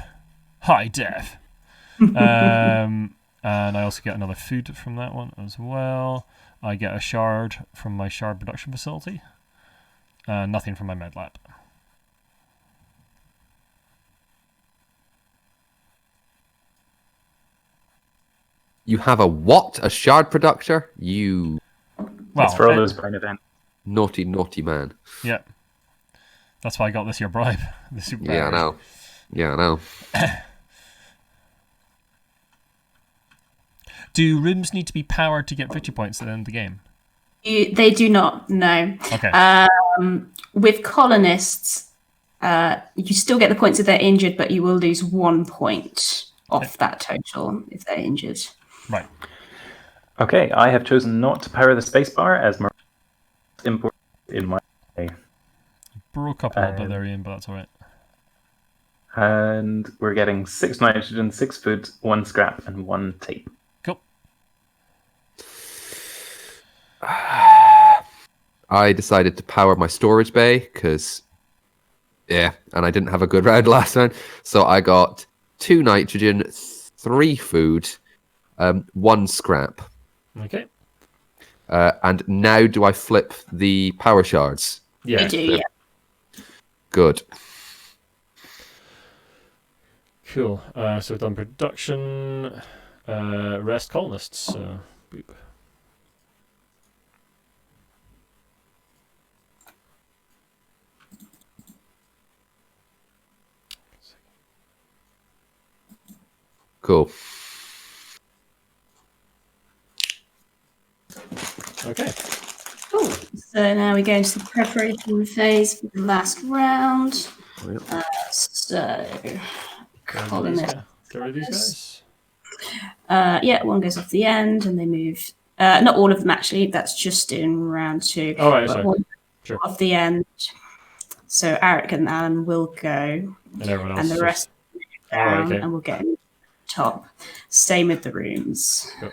high def. And I also get another food from that one as well. I get a shard from my shard production facility. Nothing from my med lab. You have a what? A shard producer? You That's for all those brain events. naughty, naughty man. Yeah. That's why I got this year bribe. The super Yeah, I know. Yeah, I know. Do rooms need to be powered to get victory points at the end of the game? They do not, no. Okay. With colonists, you still get the points if they're injured, but you will lose 1 point off that total if they're injured. Right. Okay, I have chosen not to power the spacebar as more important in my way. Broke up a little bit there, Iain, but that's alright. And we're getting 6 nitrogen, 6 food, 1 scrap, and 1 tape. Cool. I decided to power my storage bay because, and I didn't have a good round last time. So I got 2 nitrogen, 3 food, 1 scrap. Okay. And now do I flip the power shards? Yeah. You do, yeah. Good. Cool. So we've done production, rest colonists. So, boop. Cool. Okay. Cool. So now we go into the preparation phase for the last round. So, colonists. Get rid of these guys. Yeah, 1 goes off the end and they move. Not all of them, actually. That's just in round 2. Oh, right, But sorry. 1 Sure. off the end. So Eric and Alan will go. And everyone else. And the rest move Oh, down okay. and we'll get top. Same with the rooms. Cool.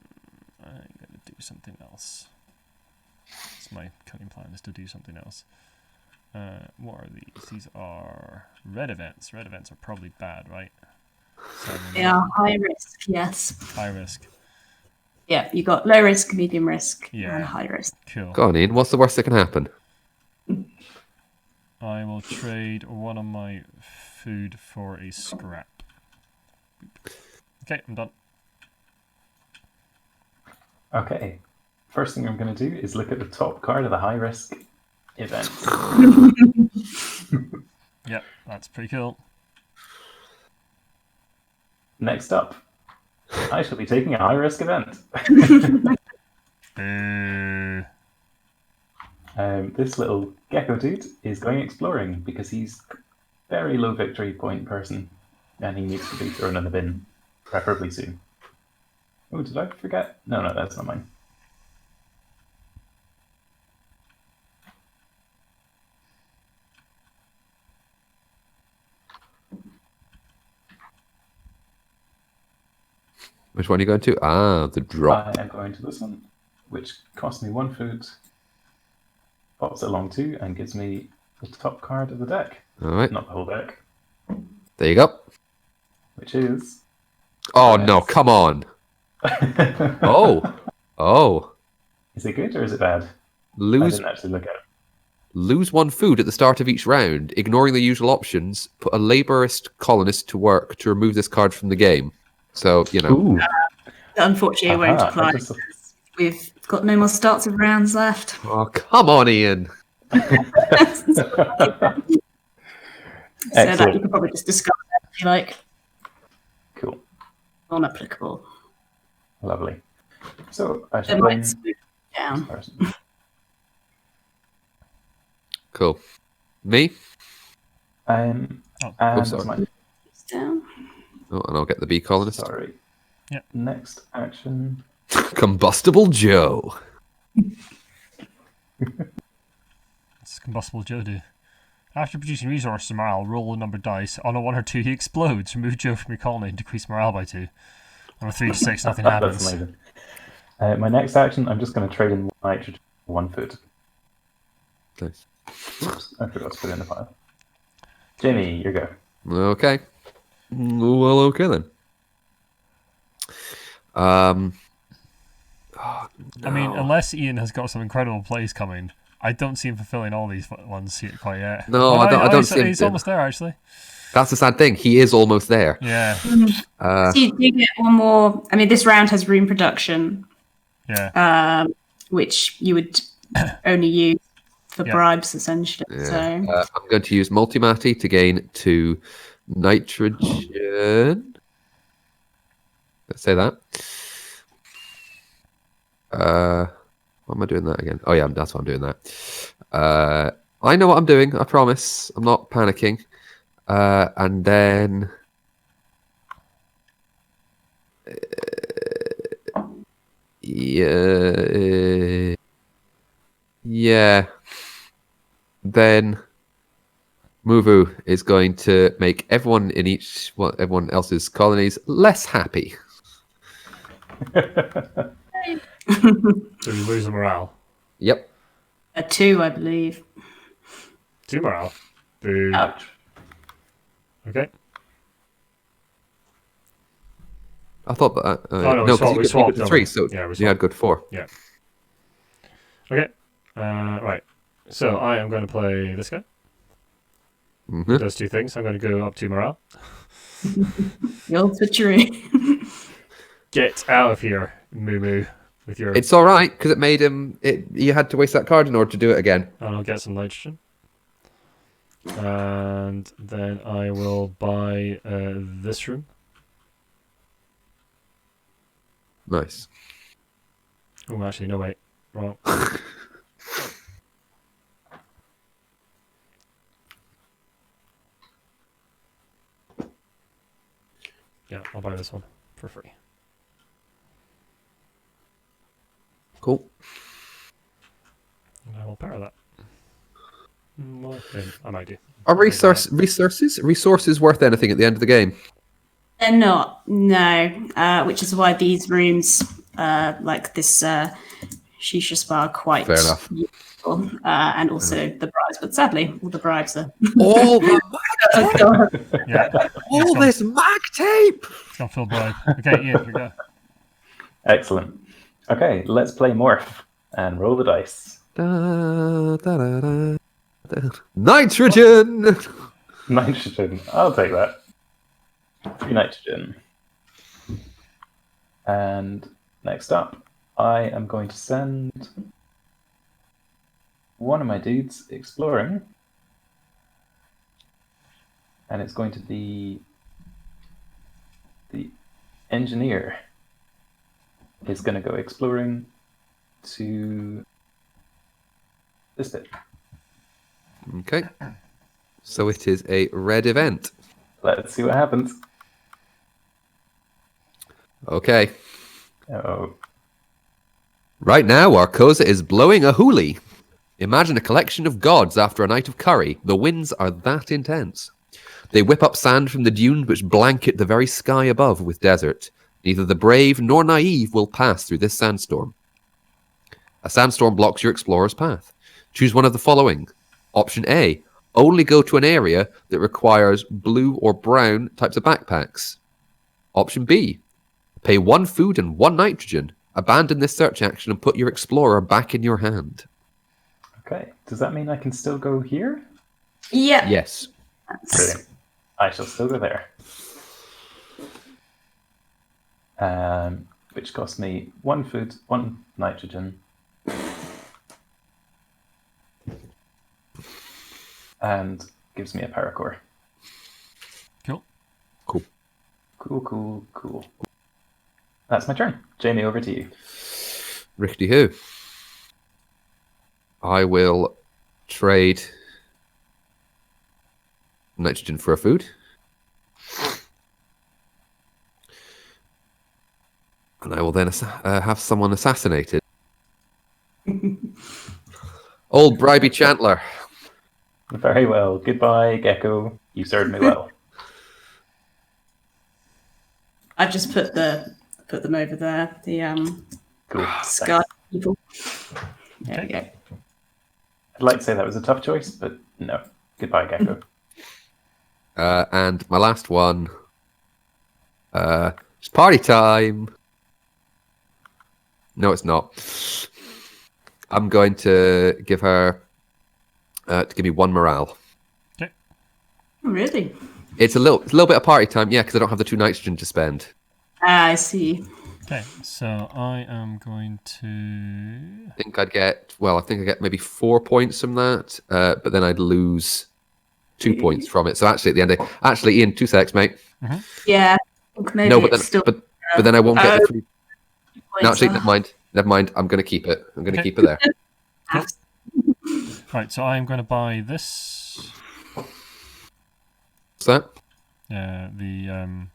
something else. That's my cunning plan, is to do something else. What are these? These are red events. Red events are probably bad, right? They are high risk, yes. High risk. Yeah, you got low risk, medium risk, Yeah. and high risk. Cool. Go on, Ian. What's the worst that can happen? I will trade one of my food for a scrap. Okay, I'm done. Okay. First thing I'm going to do is look at the top card of the high risk event. Yep, that's pretty cool. Next up, I shall be taking a high risk event. Boo. This little gecko dude is going exploring because he's very low victory point person and he needs to be thrown in the bin, preferably soon. Oh, did I forget? No, that's not mine. Which one are you going to? Ah, the drop. I am going to this one, which costs me 1 food, pops it along 2, and gives me the top card of the deck. All right. Not the whole deck, There you go. which is... Oh, Yes. no, come on. Oh. Is it good or is it bad? I Lose didn't actually look at it. Lose 1 food at the start of each round. Ignoring the usual options, put a laborist colonist to work to remove this card from the game. So, you know. Ooh. Unfortunately, it won't Aha, apply. I just- We've got no more starts of rounds left. Oh, come on, Ian. So that you Excellent. could probably just discard that if you like. Cool. Non-applicable. Lovely. So I It shall might blame smooth this down. person. Cool. Me? And sorry. my, Down. Oh, and I'll get the bee colonist. sorry. Yep. Next action. Combustible Joe. What's Combustible Joe do? After producing resource morale, roll a numbered dice. On a 1 or 2, he explodes. Remove Joe from your colony and decrease morale by 2. On a 3 to 6, nothing That's happens. amazing. My next action, I'm just going to trade in 1 nitrogen for 1 food. Nice. Oops, I forgot to put it in the pile. Jamie, your go. Okay. Well, okay then. I mean, unless Ian has got some incredible plays coming, I don't see him fulfilling all these ones here quite yet. No, I don't see him He's doing- almost there, actually. That's the sad thing. He is almost there. Yeah, So you get one more. I mean, this round has room production, yeah. which you would only use for Yeah. bribes, essentially. Yeah. So I'm going to use Multimati to gain 2 nitrogen. Let's say that. Why am I doing that again? Oh yeah, that's why I'm doing that. I know what I'm doing. I promise. I'm not panicking. And then, yeah. Then Muvu is going to make everyone in everyone else's colonies less happy. So we lose the morale. Yep. a 2, I believe. 2 morale. Boo. Ouch. Okay. I thought that. no, no, we 'cause you swapped could them. 3, so Yeah, we you had good 4. Yeah. Okay. Right. So I am going to play this guy. Mm-hmm. Does 2 things. I'm going to go up to morale. The old switchery. Get out of here, Moo Moo, with your. It's all right because it made him. You had to waste that card in order to do it again. And I'll get some nitrogen. And then I will buy this room. Nice. Oh, actually, no, wait. Wrong. Yeah, I'll buy this one for free. Cool. And I will power that. Well, maybe I might do. Are resources worth anything at the end of the game? They're not, no. Which is why these rooms like this shisha spa quite Fair enough. useful, and also the bribes. But sadly, all the bribes are. All the Yeah. all this mag tape. It's got full bribe. Okay, Ian, you go. Excellent. Okay, let's play Morph and roll the dice. Da, da, da, da, da. Nitrogen. Nitrogen. I'll take that. 3 nitrogen. And next up, I am going to send one of my dudes exploring. And it's going to be the engineer is going to go exploring to this bit. Okay. So it is a red event. Let's see what happens. Okay. Oh, Right now, Arkosa is blowing a hoolie. Imagine a collection of gods after a night of curry. The winds are that intense. They whip up sand from the dunes which blanket the very sky above with desert. Neither the brave nor naive will pass through this sandstorm. A sandstorm blocks your explorer's path. Choose one of the following. Option A, only go to an area that requires blue or brown types of backpacks. Option B, pay 1 food and 1 nitrogen. Abandon this search action and put your explorer back in your hand. okay. Does that mean I can still go here? Yeah. Yes. Brilliant. I shall still go there. Which costs me 1 food, 1 nitrogen. And gives me a paracore. Cool. Cool. That's my turn. Jamie, over to you. Rickety who? I will trade nitrogen for a food. And I will then have someone assassinated. Old Bribey Chandler. Very well. Goodbye, Gecko. You served me well. I've just put them over there. The Cool. sky Thanks. people. There we go. I'd like to say that was a tough choice, but no. Goodbye, Gecko. And my last one. It's party time. No, it's not. I'm going to give her to give me 1 morale. Okay. Really? It's a little bit of party time, yeah, because I don't have the 2 nitrogen to spend. I see. Okay, so I am going to. I think I'd get maybe 4 points from that, but then I'd lose 2 points from it. So actually, at the end, actually, Ian, 2 secs, mate. Yeah. I think maybe No, but it's still. but then I won't get the 3. points No, actually, are- never mind. I'm going to keep it. I'm going to Okay. keep it there. Right, so I am going to buy this. What's that? The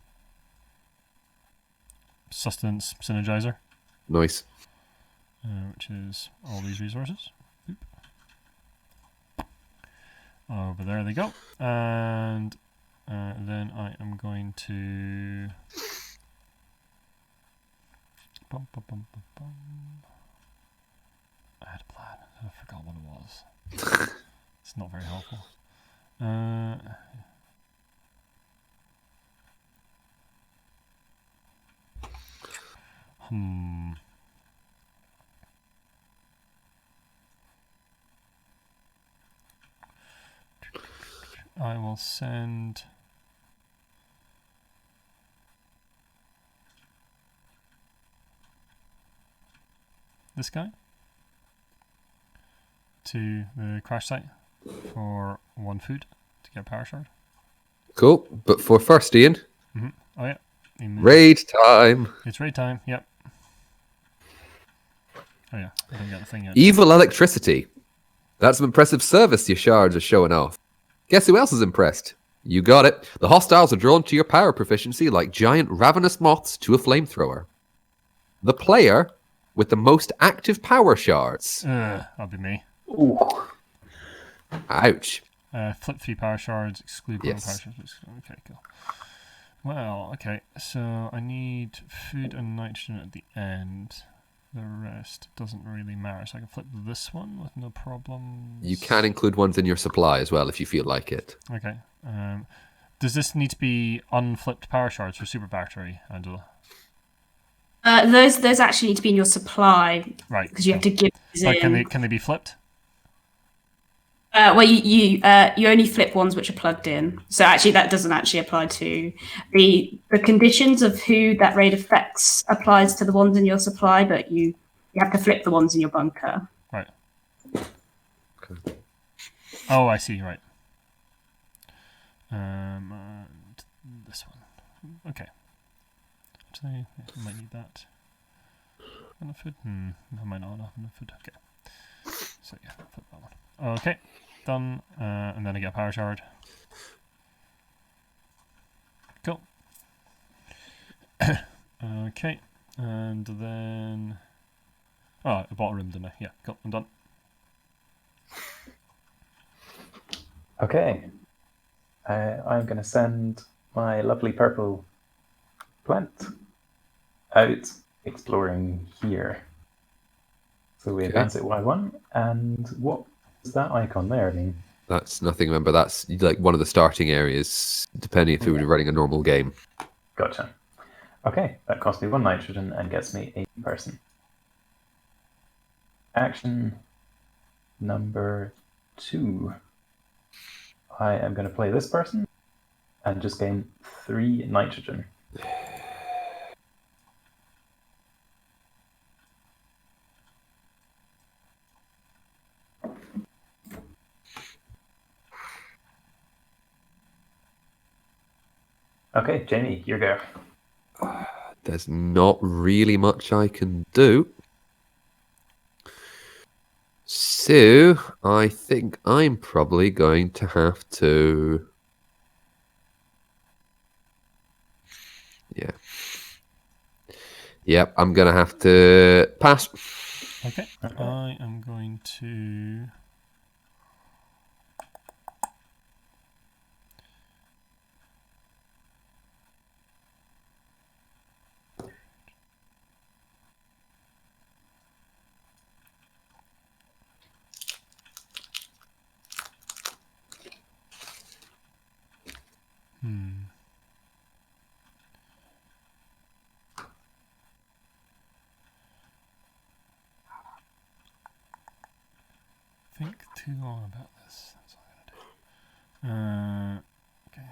sustenance synergizer, Nice. which is all these resources. Oop. Over there they go. And then I am going to. Bum, bum, bum, bum, bum. I had a plan. I forgot what it was. It's not very helpful. I will send. This guy to the crash site for 1 food to get a power shard. Cool. But for first, Ian, Oh yeah, raid time. It's raid time. Yep. Oh yeah, I didn't get the thing yet. Evil electricity. That's some impressive service your shards are showing off. Guess who else is impressed? You got it. The hostiles are drawn to your power proficiency like giant ravenous moths to a flamethrower. The player with the most active power shards. That'll be me. Ooh. Ouch. Flip 3 power shards, exclude one Yes. power shards. Okay, cool. Well, okay. So I need food and nitrogen at the end. The rest doesn't really matter. So I can flip this one with no problems. You can include ones in your supply as well if you feel like it. Okay. Does this need to be unflipped power shards for super battery, Angela? Those actually need to be in your supply, Right. Because you have to give these But in. can they be flipped? Well, you only flip ones which are plugged in. So actually, that doesn't actually apply to the conditions of who that raid affects applies to the ones in your supply, but you have to flip the ones in your bunker. Right. Oh, I see. Right. And this one. Okay. Actually, I might need that. Enough food? I might not have enough food. Okay. So yeah, flip that one. Okay. Done. And then I get a power shard. Cool. Okay. And then... Oh, I bought a room, didn't I? Yeah, cool. I'm done. Okay. I'm going to send my lovely purple plant out exploring here. So we advance it Y1, and what is that icon there? I mean, That's nothing. Remember, that's like one of the starting areas, depending if we were running a normal game. Gotcha. Okay, that cost me 1 nitrogen and gets me a person. Action number 2. I am going to play this person and just gain 3 nitrogen. Okay, Jamie, your go. There's not really much I can do. So, I think I'm probably going to have to... Yeah. Yep, I'm going to have to pass. Okay. I am going to... think too long about this. That's all I'm going to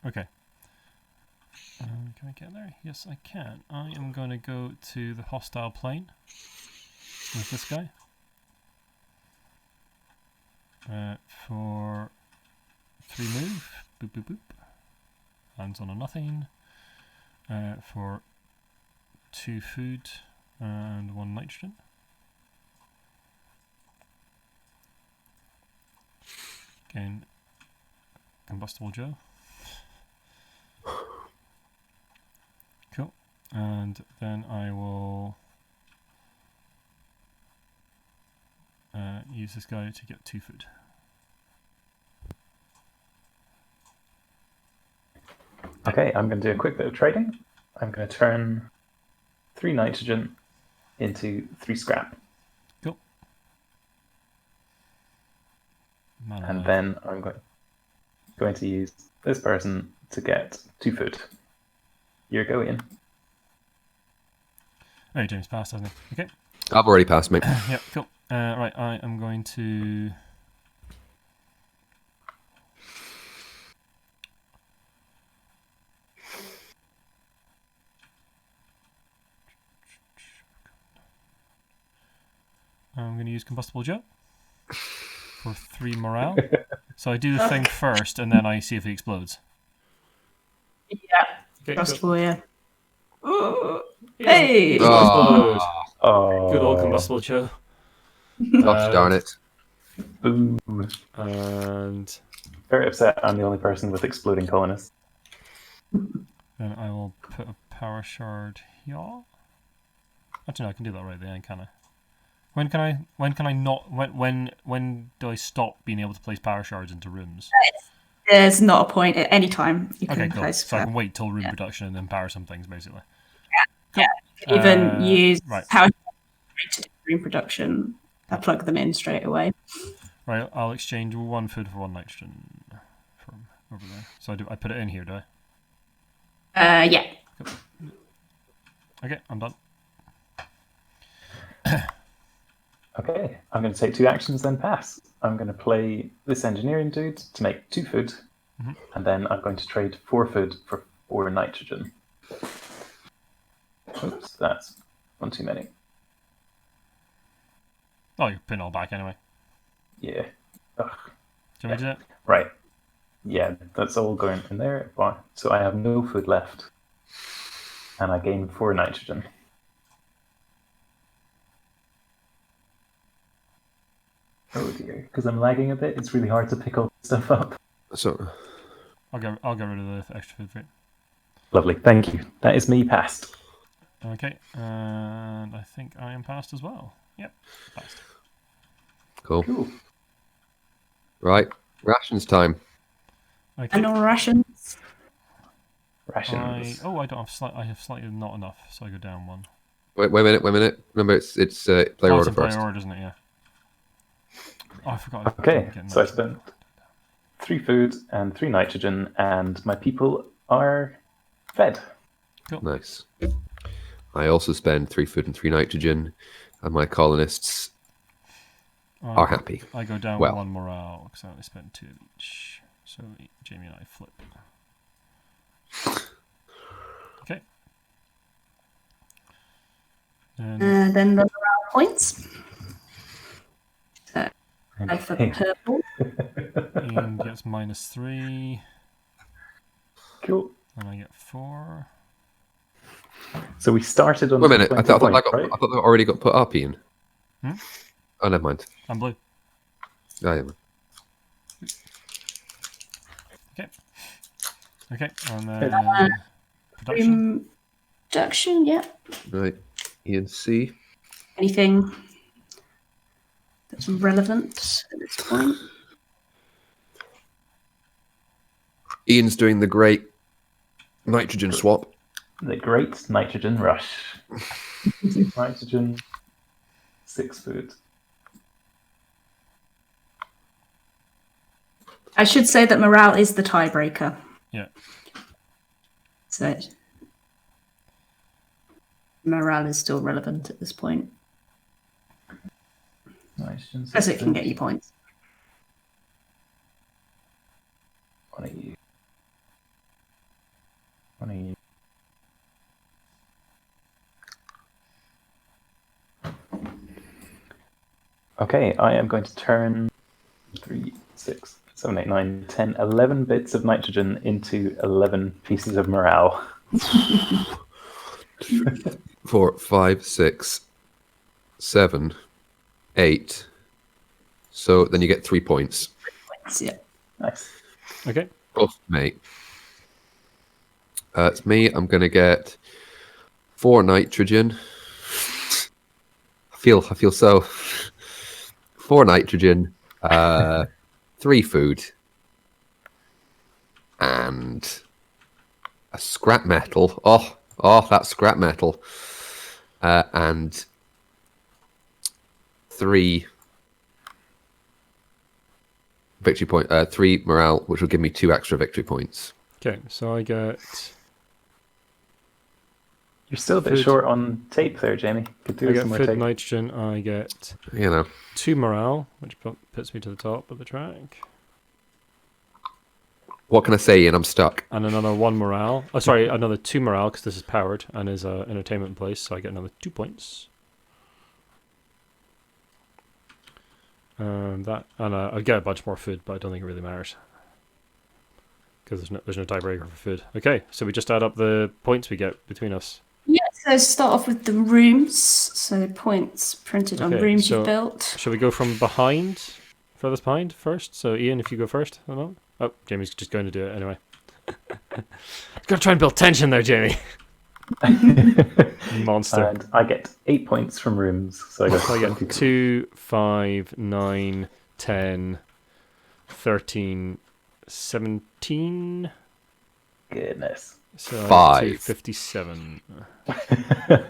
do. Okay. Okay. Can I get there? Yes, I can. I am going to go to the hostile plane with this guy for 3 move. Boop, boop, boop. Lands on a nothing. For 2 food and 1 nitrogen. Again, combustible Joe. Cool. And then I will use this guy to get 2 food. Okay, I'm going to do a quick bit of trading. I'm going to turn 3 nitrogen into 3 scrap. Cool. And then I'm going to use this person to get 2 food. Your go, Iain. Oh, James passed, hasn't he? Okay. I've already passed, mate. Yep, cool. Right, I am going to... I'm going to use Combustible Joe for 3 morale. So I do the thing first, and then I see if he explodes. Yeah, Okay, combustible, yeah. Hey! Oh. Oh, Good old Combustible Joe. Gosh darn it. Boo. And Very upset I'm the only person with exploding colonists. then I will put a power shard here. Actually, no, I can do that right there, can I? When can I not? When do I stop being able to place power shards into rooms? There's not a point at any time you can Okay, cool. place. So I can wait till room production and then power some things, basically. Yeah. Even use right. power to do room production. I plug them in straight away. Right, I'll exchange 1 food for 1 nitrogen from over there. So I put it in here, do I? Yeah. Cool. Okay, I'm done. Okay, I'm going to take 2 actions, then pass. I'm going to play this engineering dude to make 2 food, and then I'm going to trade 4 food for 4 nitrogen. Oops, that's 1 too many. Oh, you're putting it all back anyway. Yeah. Ugh. Do you want me to do it? Right. Yeah, that's all going in there. So I have no food left, and I gain 4 nitrogen. Oh dear, because I'm lagging a bit, it's really hard to pick all this stuff up. So I'll get rid of the extra food for it. Lovely, thank you. That is me passed. Okay, and I think I am passed as well. Yep, passed. cool. Cool. Right, rations time. Okay. And on rations. Rations. I don't have I have slightly not enough, so I go down 1. Wait a minute. Remember, it's player It's order in player first. order, isn't it? Yeah. Oh, I forgot. Okay, so I spent 3 food and 3 nitrogen, and my people are fed. Cool. Nice. I also spend 3 food and 3 nitrogen, and my colonists are happy. I go down Well. 1 morale because I only spent 2 of each. So Jamie and I flip. Okay. Then the morale points. So I for purple. Iain gets -3, Cool. and I get 4. So we started on. Wait a minute, I 20 thought points, that already got put up, Ian. Hmm? Oh, never mind. I'm blue. Oh, yeah. Okay, and then production. Production, yeah. Right, Ian C. Anything that's relevant at this point? Ian's doing the great nitrogen swap. The great nitrogen rush. Nitrogen, 6 food. I should say that morale is the tiebreaker. Yeah. So morale is still relevant at this point. Nitrogen, As 6 it can food. get you points. One of you. One of you. Okay, I am going to turn 3, 6, 7, 8, 9, 10, 11 bits of nitrogen into 11 pieces of morale. 4, 5, 6, 7, 8. So then you get 3 points. Yeah. Nice. Okay. Both, mate. It's me. I'm going to get 4 nitrogen. I feel so. 4 nitrogen, 3 food, and a scrap metal. Oh, that's scrap metal. And 3 victory point, 3 morale, which will give me 2 extra victory points. Okay, so I get. You're still a bit Food. short on tape there, Jamie. Could do I with get some more food tape. nitrogen. I get 2 morale, which puts me to the top of the track, What can I say, Ian? I'm stuck. and another 1 morale. Oh, sorry, another 2 morale because this is powered and is entertainment in place. So I get another 2 points. I get a bunch more food, but I don't think it really matters because there's no tiebreaker for food. Okay, so we just add up the points we get between us. Yeah, so start off with the rooms. So points printed on Okay, rooms so- you built. Shall we go from behind, furthest behind first? So Iain, if you go first, or not? Oh, Jamie's just going to do it anyway. Gotta try and build tension there, Jamie. Monster. And I get 8 points from rooms, so I got I get 22. 2, 5, 9, 10, 13, 17. Goodness. So I get 5. 257.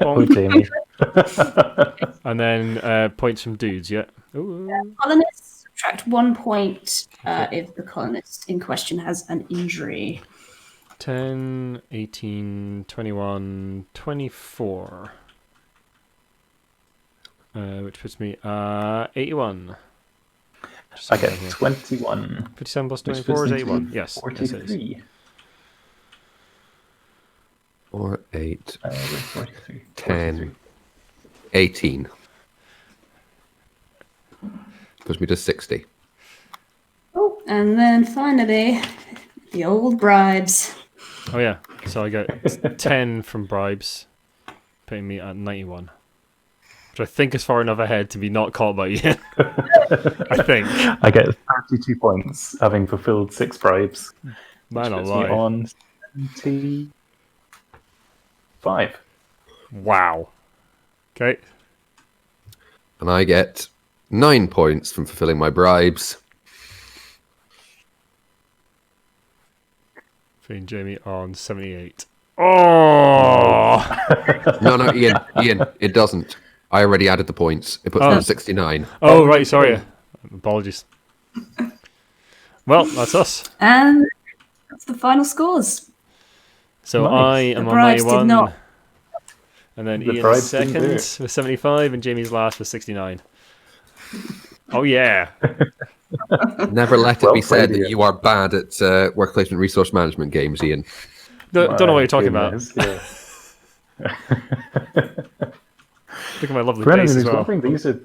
Oh, Jamie. And then points from dudes, yeah. Ooh. Colonists subtract 1 point if the colonist in question has an injury. 10, 18, 21, 24. Which puts me 81. I get 21. 57 plus Which 24 is puts me to 81. Yes. Yes, it is. 43. 4, 8, Where's 43? 10, 43. 18. Puts me to 60. Oh, and then finally, the old bribes. Oh, yeah. So I get 10 from bribes, putting me at 91. Which I think is far enough ahead to be not caught by Iain. I think. I get 32 points, having fulfilled 6 bribes. Man Which puts me alive. on 75. Wow. Okay. And I get 9 points from fulfilling my bribes. Putting Jamie on 78. Oh! No, Ian, it doesn't. I already added the points. It puts me on 69. Oh, right, sorry. Apologies. Well, that's us. And that's the final scores. So Nice. I The am on bribes did 91. not. And then The Ian is bribes didn't second do with 75, and Jamie's last with 69. Oh, yeah. Never let it Well be said played, that Ian. you are bad at work placement resource management games, Ian. Don't know what you're talking Goodness, yeah. about. Look at my lovely For anyone face as who's well. wondering, these are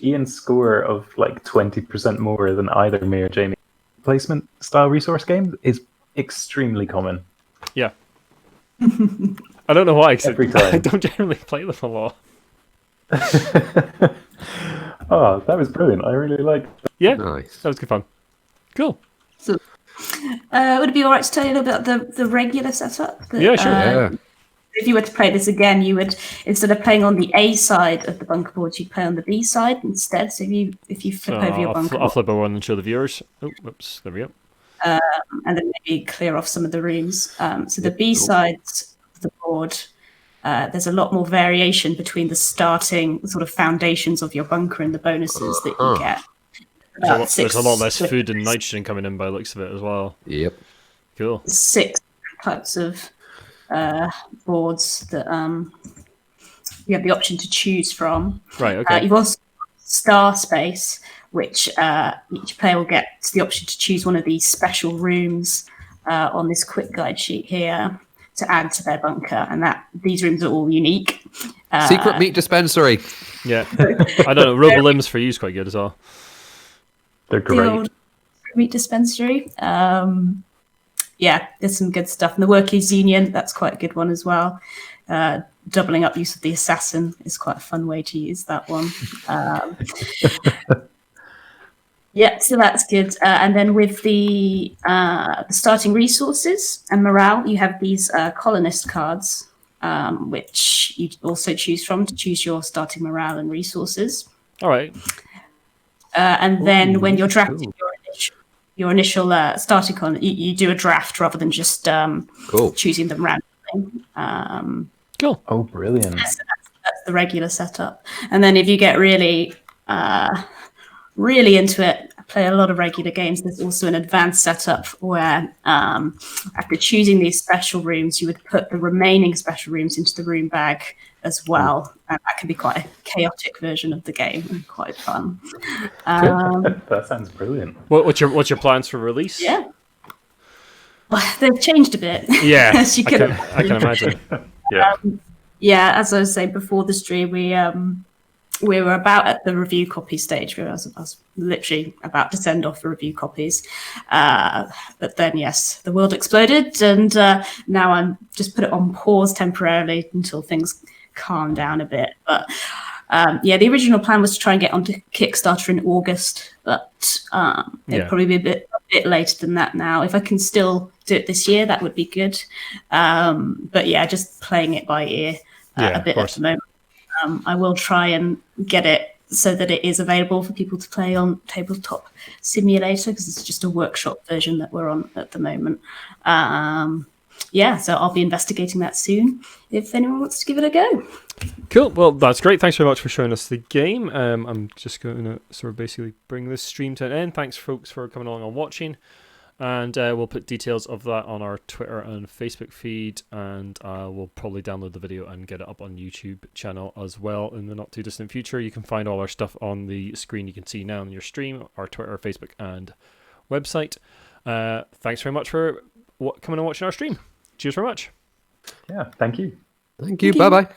Ian's score of like 20% more than either me or Jamie. Placement style resource games is extremely common. Yeah. I don't know why, 'cause Every I time. don't generally play them a lot. Oh, that was brilliant. I really liked that. Yeah, Nice. that was good fun. Cool. So, would it be all right to tell you a little bit about the regular setup? Yeah, sure. Yeah. If you were to play this again, you would, instead of playing on the A side of the bunker board, you'd play on the B side instead. So if you flip over your bunker I'll board, flip over one and show the viewers. Oh, whoops. There we go. and then maybe clear off some of the rooms. So the B sides of the board, there's a lot more variation between the starting sort of foundations of your bunker and the bonuses that you get. There's a lot less food and nitrogen coming in by the looks of it as well. Yep. Cool. 6 types of boards that you have the option to choose from. Right, okay. You've also got star space, which each player will get the option to choose one of these special rooms on this quick guide sheet here to add to their bunker, and these rooms are all unique. Secret meat dispensary. Yeah. I don't know. Robo Limbs for you is quite good as well. They're The great. old meat dispensary. Yeah, there's some good stuff. And the Workers Union, that's quite a good one as well. Doubling up use of the assassin is quite a fun way to use that one. Yeah, so that's good. And then with the starting resources and morale, you have these colonist cards, which you also choose from to choose your starting morale and resources. All right. And then when you're drafting cool. your initial starting con, you do a draft rather than just Cool. choosing them randomly. Cool. Oh, brilliant. That's the regular setup. And then if you get really into it, play a lot of regular games, there's also an advanced setup where after choosing these special rooms, you would put the remaining special rooms into the room bag as well. And that can be quite a chaotic version of the game and quite fun. That sounds brilliant. What's your plans for release? Yeah. Well, they've changed a bit. Yeah. As you can I can imagine. Yeah. Yeah, as I was saying before the stream, we were about at the review copy stage where I was literally about to send off the review copies. But then, yes, the world exploded, and now I'm just put it on pause temporarily until things calm down a bit. But The original plan was to try and get onto Kickstarter in August, but it'll probably be a bit later than that now. If I can still do it this year, that would be good. But yeah, just playing it by ear a bit at the moment. I will try and get it so that it is available for people to play on Tabletop Simulator, because it's just a workshop version that we're on at the moment. So I'll be investigating that soon if anyone wants to give it a go. Cool. Well, that's great. Thanks very much for showing us the game. I'm just going to sort of basically bring this stream to an end. Thanks, folks, for coming along and watching. And we'll put details of that on our Twitter and Facebook feed, and we'll probably download the video and get it up on YouTube channel as well in the not too distant future. You can find all our stuff on the screen you can see now on your stream, our Twitter, Facebook, and website. Thanks very much for coming and watching our stream. Cheers very much. Yeah, thank you. Thank you. Bye-bye.